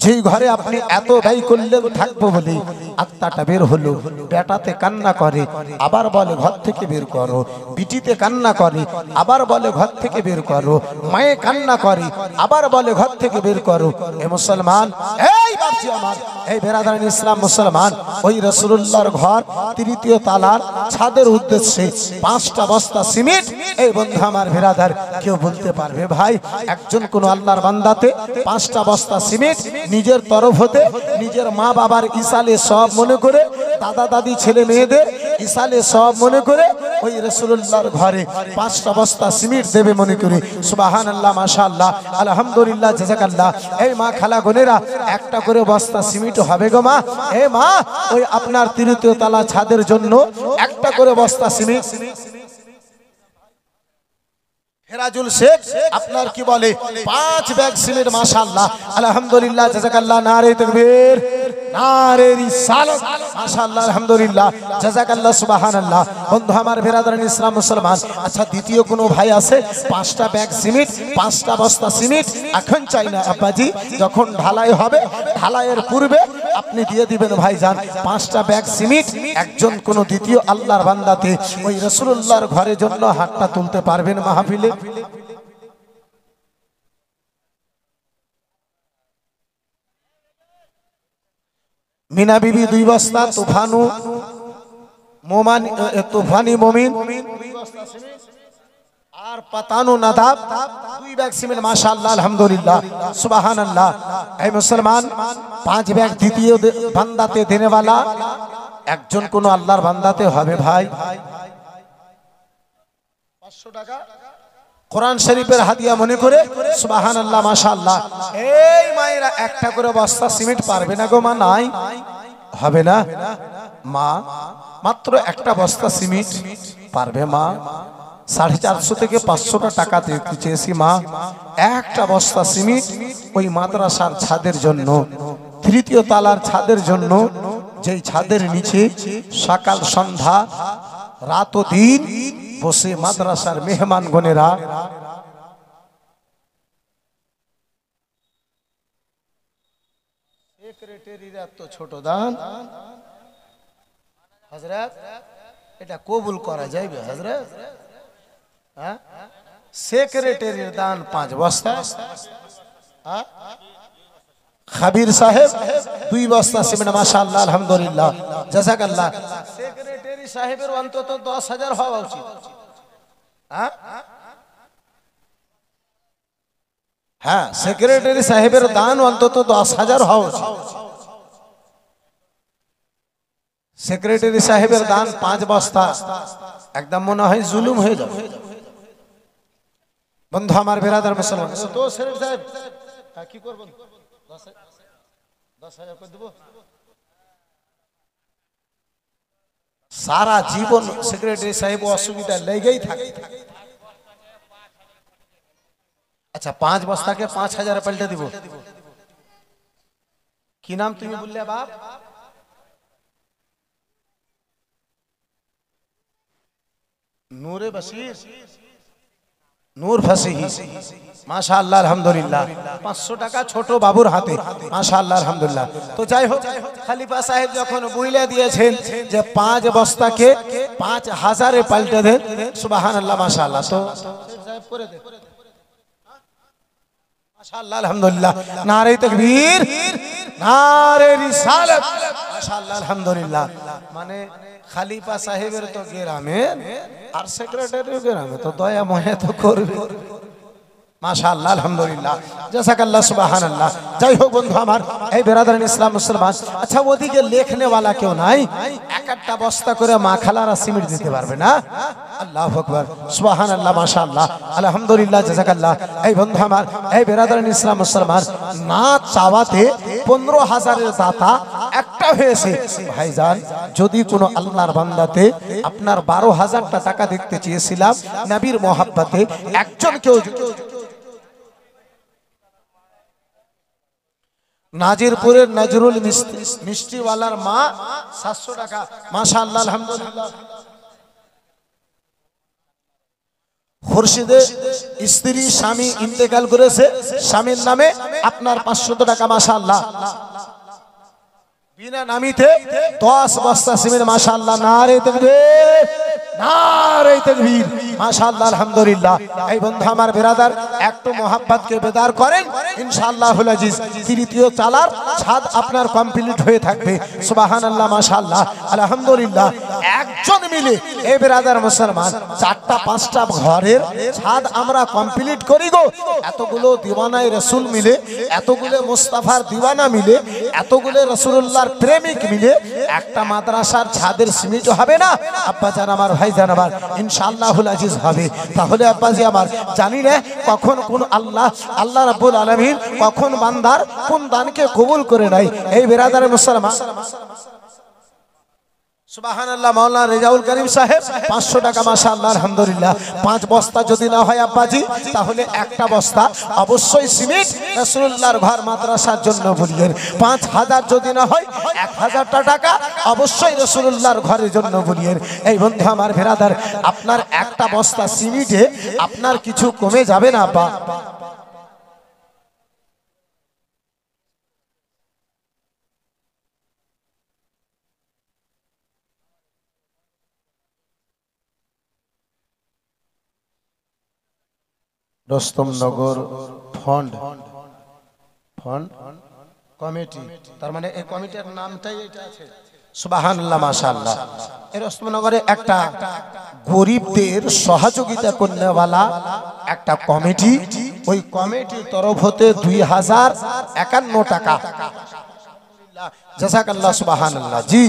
যেই ঘরে আপনি এত ব্যয় করলেন থাকবো বলি আত্মাটা বের হলো বেটাতে কান্না করে আবার বলে ঘর থেকে বের করো বিটিতে কান্না করে আবার বলে ঘর থেকে বের করো মায়ে কান্না করে আবার বলে ঘর থেকে বের করো এ মুসলমান এই বাপজি আমার এই বিরাদারিন ইসলাম মুসলমান ওই রাসূলুল্লাহর ঘর তৃতীয় তলার ছাদের উদ্দেশ্যে 5টা বস্তা সিমেন্ট এই বন্ধু আমার বিরাদার কেউ বলতে পারবে ভাই একজন কোন আল্লাহর বান্দাতে 5টা বস্তা সিমেন্ট নিজের তরফ হতে নিজের মা বাবার ইসালে সব মনে করে দাদা দাদি ছেলে মেয়েদের ইসালে সব মনে করে ওই রাসূলুল্লাহর ঘরে 5টা বস্তা সিমেন্ট দেবে মনে করে সুবহানাল্লাহ মাশাআল্লাহ আলহামদুলিল্লাহ জাযাকাল্লাহ এই মা খালা বোনেরা একটা করে বস্তা সিমেন্ট হবে গো মা এ মা ওই আপনার তৃতীয় তলা ছাদের জন্য একটা করে বস্তা সিমেন্ট হেরাজুল শেখ আপনার কি বলে 5 ব্যাগ সিমেন্ট মাশাআল্লাহ আলহামদুলিল্লাহ জাযাকাল্লাহ নারে তাকবীর নারে রিসালাত মাশাআল্লাহ আলহামদুলিল্লাহ জাযাকাল্লাহ সুবহানাল্লাহ বন্ধু আমার বিরাদারিন ইসলাম মুসলমান আচ্ছা দ্বিতীয় কোন ভাই আছে 5টা ব্যাগ সিমেন্ট 5টা বস্তা সিমেন্ট এখন চাই না আব্বাজি যখন ঢালাই হবে ঢালাইয়ের পূর্বে আপনি দিয়ে দিবেন ভাইজান 5টা ব্যাগ সিমেন্ট একজন কোন দ্বিতীয় আল্লাহর বান্দাতে ওই রাসূলুল্লাহর ঘরের জন্য হাতটা তুলতে পারবেন মাহফিলে মিনা বিবি 2 বস্তা, তুফানি মমিন 2 বস্তা সিমেন্ট, আর পাতানো নাদাব 2 ব্যাগ সিমেন্ট। মাশাআল্লাহ, আলহামদুলিল্লাহ, সুবহানাল্লাহ। এই মুসলমান 5 ব্যাগ দ্বিতীয় বান্দাতে দেনেওয়ালা একজন কোন আল্লাহর বান্দাতে হবে ভাই 500 টাকা কোরআন শরীফের হাদিয়া মনে করে সুবহানাল্লাহ, মাশাআল্লাহ। এই মায়েরা একটা করে বস্তা সিমেন্ট পারবে না গো মা? নাই, হবে না মা? মাত্র একটা বস্তা সিমেন্ট পারবে মা? 450 থেকে 500 টাকা দিতে চেয়েছি মা। একটা বস্তা সিমেন্ট ওই মাদ্রাসার ছাদের জন্য, 3য় তলার ছাদের জন্য, যেই ছাদের নিচে সকাল সন্ধ্যা রাত ও দিন বসে মাদ্রাসার মেহমানগণেরা সেক্রেটারিরা তো ছোট দান হযরত, এটা কবুল করা যাবে হযরত? হ্যাঁ, সেক্রেটারির দান 5 বস্তা, খাবির সাহেব 2 বস্তা সিমেন্ট। মাশাআল্লাহ, আলহামদুলিল্লাহ, জাযাকাল্লাহ। সেক্রেটারি সাহেবের অন্তত 10,000 হওয়া উচিত। হ্যাঁ, সেক্রেটারি সাহেবের দান অন্তত 10,000 হওয়া উচিত। সেক্রেটারি সাহেবের দান 5 বস্তা একদম মনে হয় জুলুম হয়ে যাবে। বন্ধু আমার, বেরাদার মুসলমান, তো শরীফ সাহেব কি করবেন? 10,000 করে দেব। সারা জীবন সেক্রেটারি সাহেব অসুবিধা লেগেই থাকে। আচ্ছা, 5 বস্তাকে 5,000 পাল্টে দিব। কি নাম তুমি বললে বাপ? নূরে বশির, নূর ফাসিহি। মাশাআল্লাহ, আলহামদুলিল্লাহ। 500 টাকা ছোট বাবুর হাতে। মাশাআল্লাহ, আলহামদুলিল্লাহ। তো যাই হোক, খলিফা সাহেব যখন বুইলা দিয়েছেন যে 5 বস্তাকে 5,000 এ পাল্টে দেন, সুবহানাল্লাহ, মাশাআল্লাহ। তো সাহেব করে দেন। মাশাআল্লাহ, আলহামদুলিল্লাহ। নারে তাকবীর, নারে রিসালাত। মাশাআল্লাহ, আলহামদুলিল্লাহ। মানে খলিফা সাহেবের তো গ্রামের আর সেক্রেটারির গ্রামে তো দয়া মহে তো করবে। মাশাআল্লাহ, আলহামদুলিল্লাহ, জাযাকাল্লাহ, সুবহানাল্লাহ। যাই হোক বন্ধু আমার, এই বেরাদারান ইসলাম মুসলমান, আচ্ছা ওদিকে লেখনে वाला কেউ নাই? একটা বস্তা করে মা খালারা সিমেন্ট দিতে পারবে না? আল্লাহু আকবার, সুবহানাল্লাহ, মাশাআল্লাহ, আলহামদুলিল্লাহ, জাযাকাল্লাহ। এই বন্ধু আমার, এই বেরাদারান ইসলাম মুসলমান, না চাওয়াতে 15,000 এর দাতা একটা হয়েছে। ভাইজান, যদি কোনো আল্লাহর বান্দাতে আপনার 12,000 টাকা দেখতে চেয়েছিলাম নবীর মোহাব্বতে, একজন কেউ নাজিরপুরের নজরুল মিষ্টিওয়ালার মা 700 টাকা। মাশাআল্লাহ, আলহামদুলিল্লাহ। খুরশিদে স্ত্রী স্বামী ইন্তেকাল করেছে, স্বামীর নামে আপনার 500 টাকা। মাশাআল্লাহ। বিনা নামিতে 10 বস্তা সিমেন্ট। মাশাআল্লাহ, নারে তাকবীর, নারে তাকবীর, মাশাআল্লাহ, আলহামদুলিল্লাহ। এই বন্ধু আমার বেরাদার, একটু মোহাব্বতকে বেদার করেন, ইনশাআল্লাহুল আজিজ 3য় চালার ছাদ আপনার কমপ্লিট হয়ে থাকবে। সুবহানাল্লাহ, মাশাআল্লাহ, আলহামদুলিল্লাহ। একজন মিলে এই বেরাদার মুসলমান 4টা 5টা ঘরের ছাদ আমরা কমপ্লিট করি গো। এতগুলো দিওয়ানায়ে রাসূল মিলে, এতগুলো মুস্তাফার দিওয়ানা মিলে, এতগুলো রাসূলুল্লাহর প্রেমিক মিলে একটা মাদ্রাসার ছাদের সিমেন্ট হবে না? আব্বা জান আমার, ভাই জান আমার, ইনশাআল্লাহুল আজিজ হবে। তাহলে আব্বাজি আমার, জানি না কখন কোন আল্লাহ রাব্বুল আলামিন কখন বান্দার কোন দানকে কবুল করে নাই। এই বেরাদার মুসলমান, সুবহানাল্লাহ, মাওলানা রেজাউল করিম সাহেব 500 টাকা। মাশাআল্লাহ, আলহামদুলিল্লাহ। 5 বস্তা যদি না হয় আব্বাজি, তাহলে একটা বস্তা অবশ্যই সিমেন্ট রাসূলুল্লাহর ঘর মাদ্রাসার জন্য বলিয়েন। 5,000 যদি না হয় 1,000 টাকা অবশ্যই রাসূলুল্লাহর ঘরের জন্য বলিয়েন। এই বন্ধু আমার বেরাদার, আপনার একটা বস্তা সিমেন্টে আপনার কিছু কমে যাবে না আব্বা? রস্তমনগর ফন্ড কমিটি, তার মানে এই কমিটির নামটাই এটা আছে। সুবহানাল্লাহ, মাশাআল্লাহ। এর ওসমাননগরে একটা গরিবদের সহযোগিতা করনেওয়ালা একটা কমিটি, ওই কমিটির তরফ হতে 2051 টাকা। জাযাকাল্লাহ, সুবহানাল্লাহ। জি,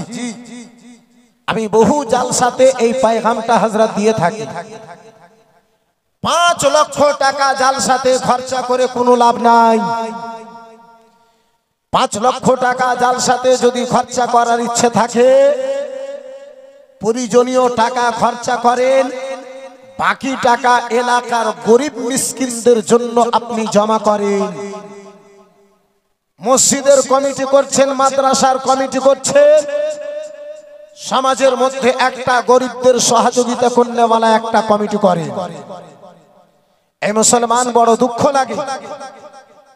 আমি বহু জালসাতে এই পায়গামটা হযরত দিয়ে থাকি। 5 লক্ষ টাকা জালসাতে খরচা করে কোনো লাভ নাই। 5 লক্ষ টাকা জালসাতে যদি খরচা করার ইচ্ছে থাকে, প্রয়োজনীয় টাকা খরচা করেন, বাকি টাকা এলাকার গরিব মিসকিনদের জন্য আপনি জমা করেন। মসজিদের কমিটি করছেন, মাদ্রাসার কমিটি করছেন, সমাজের মধ্যে একটা গরিবদের সহযোগিতা করনেওয়ালা একটা কমিটি করে। এই মুসলমান বড় দুঃখ লাগে,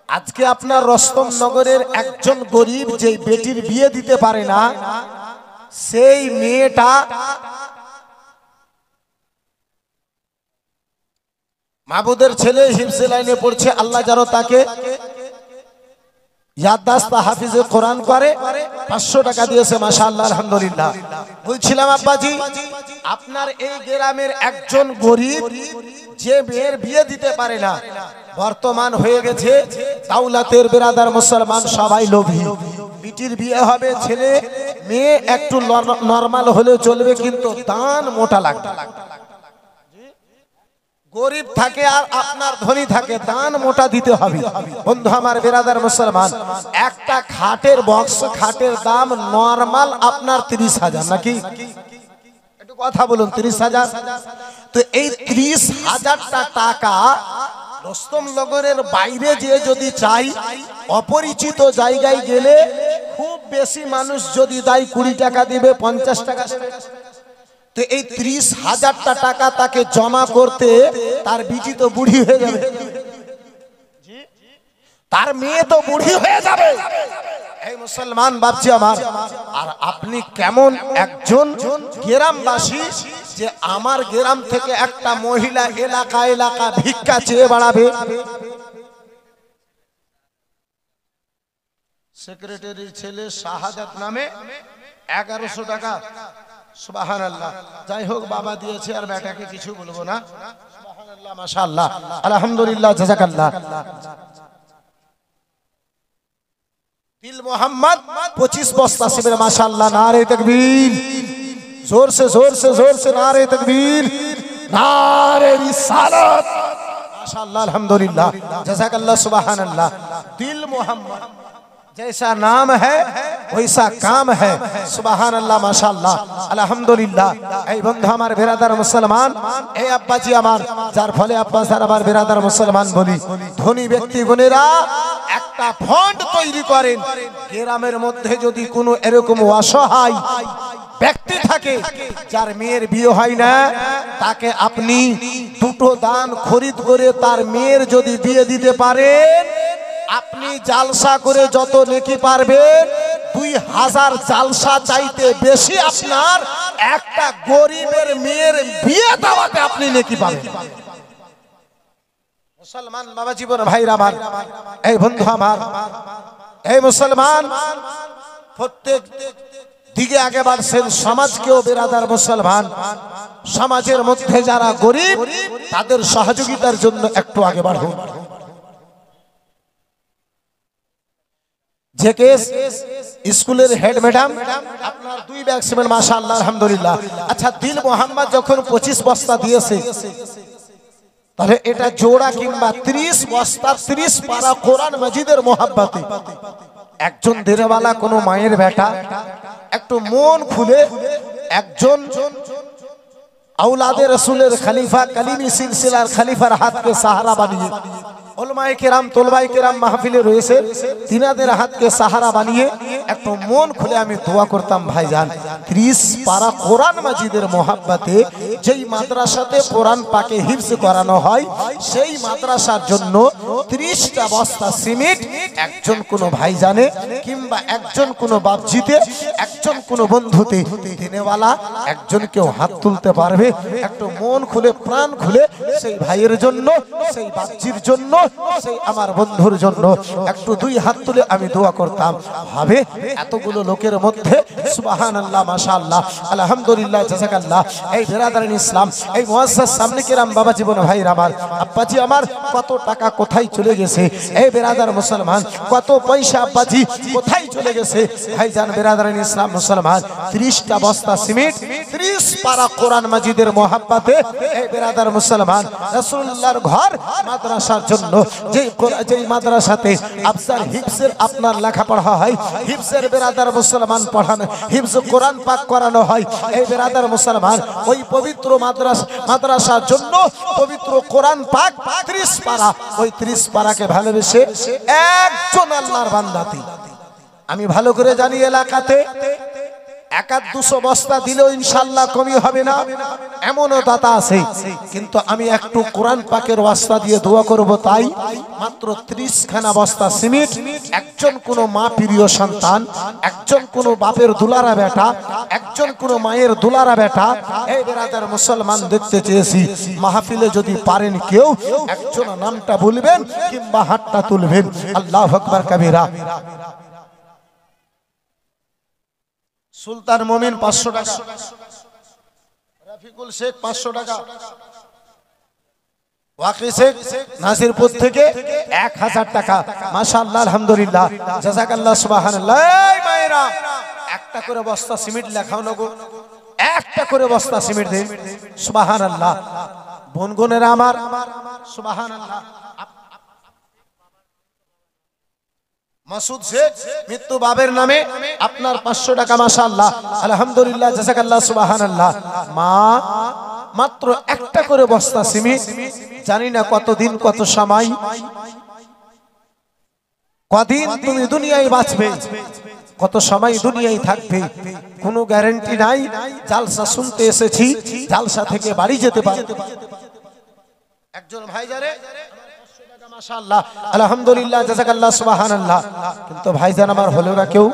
আজকে আপনার রস্তম নগরের একজন গরিব যে বেটির বিয়ে দিতে পারে না, সেই মেয়েটা মাহবুদের ছেলে হিফজে লাইনে পড়ছে, আল্লাহ যেন তাকে ইয়াদদাস্ত হাফিজে কোরআন করে। 500 টাকা দিয়েছে, মাশাআল্লাহ, আলহামদুলিল্লাহ। বলছিলাম আব্বাজি, আপনার এই গ্রামের একজন গরিব যে মেয়ের বিয়ে দিতে পারে না, বর্তমান হয়ে গেছে দাওলাতের বেরাদার মুসলমান সবাই লোভী। বিটির বিয়ে হবে, ছেলে মেয়ে একটু নরমাল হলে চলবে, কিন্তু দান মোটা লাগবে। গরিব থাকে আর আপনার ধনী থাকে, দান মোটা দিতে হবে। বন্ধু আমার বেরাদার মুসলমান, একটা খাটের বক্স, খাটের দাম নরমাল আপনার 30,000 নাকি? একটু কথা বলুন, 30,000। তো এই 30,000 টাকা রস্তম নগরের বাইরে যে যদি চাই, অপরিচিত জায়গায় গেলে খুব বেশি মানুষ যদি দেয় 20 টাকা দিবে, 50 টাকা। তো এই 30,000 টাকা তাকে জমা করতে তার বিটি তো বুড়ি হয়ে যাবে, তার মেয়ে তো বুড়ি হয়ে যাবে। এই মুসলমান বাপজি আমার, আর আপনি কেমন একজন গ্রামবাসী যে আমার গ্রাম থেকে একটা মহিলা এলাকা এলাকা ভিক্ষা চেয়ে বেড়াবে? সেক্রেটারির ছেলে শাহাদাত নামে 1100 টাকা। সুবহানাল্লাহ। যাই হোক, বাবা দিয়েছে আর বেটাকে কিছু বলবো না। সুবহানাল্লাহ, মাশাআল্লাহ, আলহামদুলিল্লাহ, জাযাকাল্লাহ। দিল মোহাম্মদ 25 বস্তা সিমের, মাশাআল্লাহ, নারে তাকবীর, जोर से नारे तकबीर, नारे रिसालत, माशाअल्लाह, अल्हम्दुलिल्लाह, जज़ाकल्लाह, सुबहानल्लाह। दिल मोहम्मद जैसा नाम है वैसा काम है, सुबहानल्लाह, माशाअल्लाह, अल्हम्दुलिल्लाह। এই বন্ধু আমার বেরাদার মুসলমান, এই আব্বাজি আমার, যার ফলে আব্বা স্যার আমার বেরাদার মুসলমান বলি, ধনী ব্যক্তি গুণেরা একটা ফন্ড তৈরি করেন। গ্রামের মধ্যে যদি কোনো এরকম অসহায় ব্যক্তি থাকে যার মেয়ের বিয়ে হয় না, তাকে আপনি 2টো দান খরিদ করে তার মেয়ের যদি বিয়ে দিতে পারেন, আপনি জালসা করে যত নেকি পারবেন, 2000 জালসা চাইতে বেশি আপনার একটা গরিবের মেয়ের বিয়ে দেওয়াতে আপনি নেকি পাবেন। মুসলমান বাবা জীবন ভাইরা আমার, এই বন্ধু আমার, এই মুসলমান প্রত্যেক দিকে আগে বাড়ছেন, সমাজকেও বেরাদার মুসলমান, সমাজের মধ্যে যারা গরিব তাদের সহযোগিতার জন্য একটু আগে বাড়ুন। যে কেস স্কুলের হেড ম্যাডাম আপনার 2 ব্যাগ সিমেন্ট, মাশাআল্লাহ, আলহামদুলিল্লাহ। আচ্ছা, দিল মোহাম্মদ যখন 25 বস্তা দিয়েছে, তাহলে এটা জোড়া কিংবা 30 বস্তা 30 পারা কোরআন মাজিদের মোহাব্বতে একজন দেরেওয়ালা কোন মায়ের বেটা একটু মন খুলে একজন আওলাদে রাসূলের খলিফা, কালিমি সিলসিলার খলিফার হাতকে সাহারা বানিয়ে, উলামায়ে কেরাম তোলবায়ে কেরাম মাহফিলে রয়েছে, তিনাদের হাতকে সাহারা বানিয়ে একটু মন খুলে আমি দোয়া করতাম, ভাইজান 30 পারা কোরআন মাজিদের মোহাব্বতে যেই মাদ্রাসাতে কোরআন পাকে হিফজ করানো হয়, সেই মাদ্রাসার জন্য 30টা বস্তা সিমেন্ট একজন কোন ভাইজানে কিংবা একজন কোন বাপজিতে, একজন কোন বন্ধুতে দিনেওয়ালা একজন কেউ হাত তুলতে পারবে? একটু মন খুলে প্রাণ খুলে সেই ভাইয়ের জন্য, সেই বাপজির জন্য সেই আমার বন্ধুর জন্য একটু দুই হাত তুলে আমি দোয়া করতাম। ভাবে এতগুলো লোকের মধ্যে সুবহানাল্লাহ মাশাআল্লাহ আলহামদুলিল্লাহ জাযাকাল্লাহ। এই বিরাদারিন ইসলাম, এই মুআজ্জাজ সামনে কিরাম বাবা জীবন ভাইরা আমার, আব্বাজি আমার কত টাকা কোথায় চলে গেছে, এই বিরাদার মুসলমান কত পয়সা আব্বাজি কোথায় চলে গেছে। ভাইজান বিরাদারিন ইসলাম মুসলমান 30টা বস্তা সিমেন্ট, 30 পারা কোরআন মাজিদের মোহাব্বতে এই বিরাদার মুসলমান রাসূলুল্লাহর ঘর মাদ্রাসার জন্য, যেই মাদ্রাসাতে আফসার হিফজের আপনার লেখাপড়া হয়, হিফজের বিরাদার মুসলমান পড়ানো, হিফজ কোরআন পাক করানো হয়, এই বিরাদার মুসলমান ওই পবিত্র মাদ্রাসার জন্য পবিত্র কোরআন পাক 30 পারা, ওই 30 পারাকে ভালোবেসে একজন আল্লাহর বান্দাতি আমি ভালো করে জানি এলাকাতে 100-200 বস্তা দিলেও ইনশাআল্লাহ কমি হবে না, এমনও দাতা আছে। কিন্তু আমি একটু কোরআন পাকের ওয়াস্তা দিয়ে দোয়া করব, তাই মাত্র 30 খানা বস্তা সিমেন্ট একজন কোন মা প্রিয় সন্তান, একজন কোন বাপের দুলারা বেটা, একজন কোন মায়ের দুলারা বেটা এই বিরাদার মুসলমান দেখতে চেয়েছি। মাহফিলে যদি পারেন কেউ একজন নামটা বলবেন কিংবা হাতটা তুলবেন। আল্লাহু আকবার কাবীরা। সুলতান মুমিন 500 টাকা, রফিকুল শেখ 500 টাকা, ওয়াকি শেখ নাসিরপুর থেকে 1000 টাকা। মাশাআল্লাহ আলহামদুলিল্লাহ জাযাকাল্লাহ সুবহানাল্লাহ। এই মায়েরা একটা করে বস্তা সিমেন্ট লেখাও না গো, একটা করে বস্তা সিমেন্ট দেন। সুবহানাল্লাহ। বোনগণেরা আমার সুবহানাল্লাহ। মাসুদ শেখ মৃত্যু বাবের নামে আপনার 500 টাকা মাশাআল্লাহ আলহামদুলিল্লাহ জাযাকাল্লাহ সুবহানাল্লাহ। মা মাত্র একটা করে বস্তা সিমেন্ট, জানি না কতদিন কত সময়, কদিন তুমি দুনিয়ায় বাঁচবে, কত সময় দুনিয়ায় থাকবে কোনো গ্যারান্টি নাই। জালসা শুনতে এসেছি, জালসা থেকে বাড়ি যেতে পারে। একজন ভাই জানে মাশাআল্লাহ আলহামদুলিল্লাহ জাযাকাল্লাহ সুবহানাল্লাহ। কিন্তু ভাইজান আমার হলো না কেউ,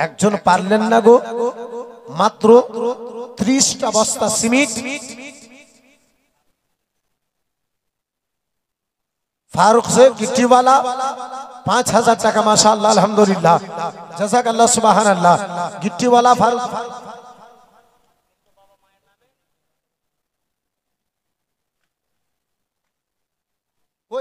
একজন পারলেন না গো, মাত্র 30টা বস্তা সিমেন্ট। ফারুক শেখ গিট্টিওয়ালা 5000 টাকা মাশাআল্লাহ আলহামদুলিল্লাহ জাযাকাল্লাহ সুবহানাল্লাহ। গিট্টিওয়ালা ফারুক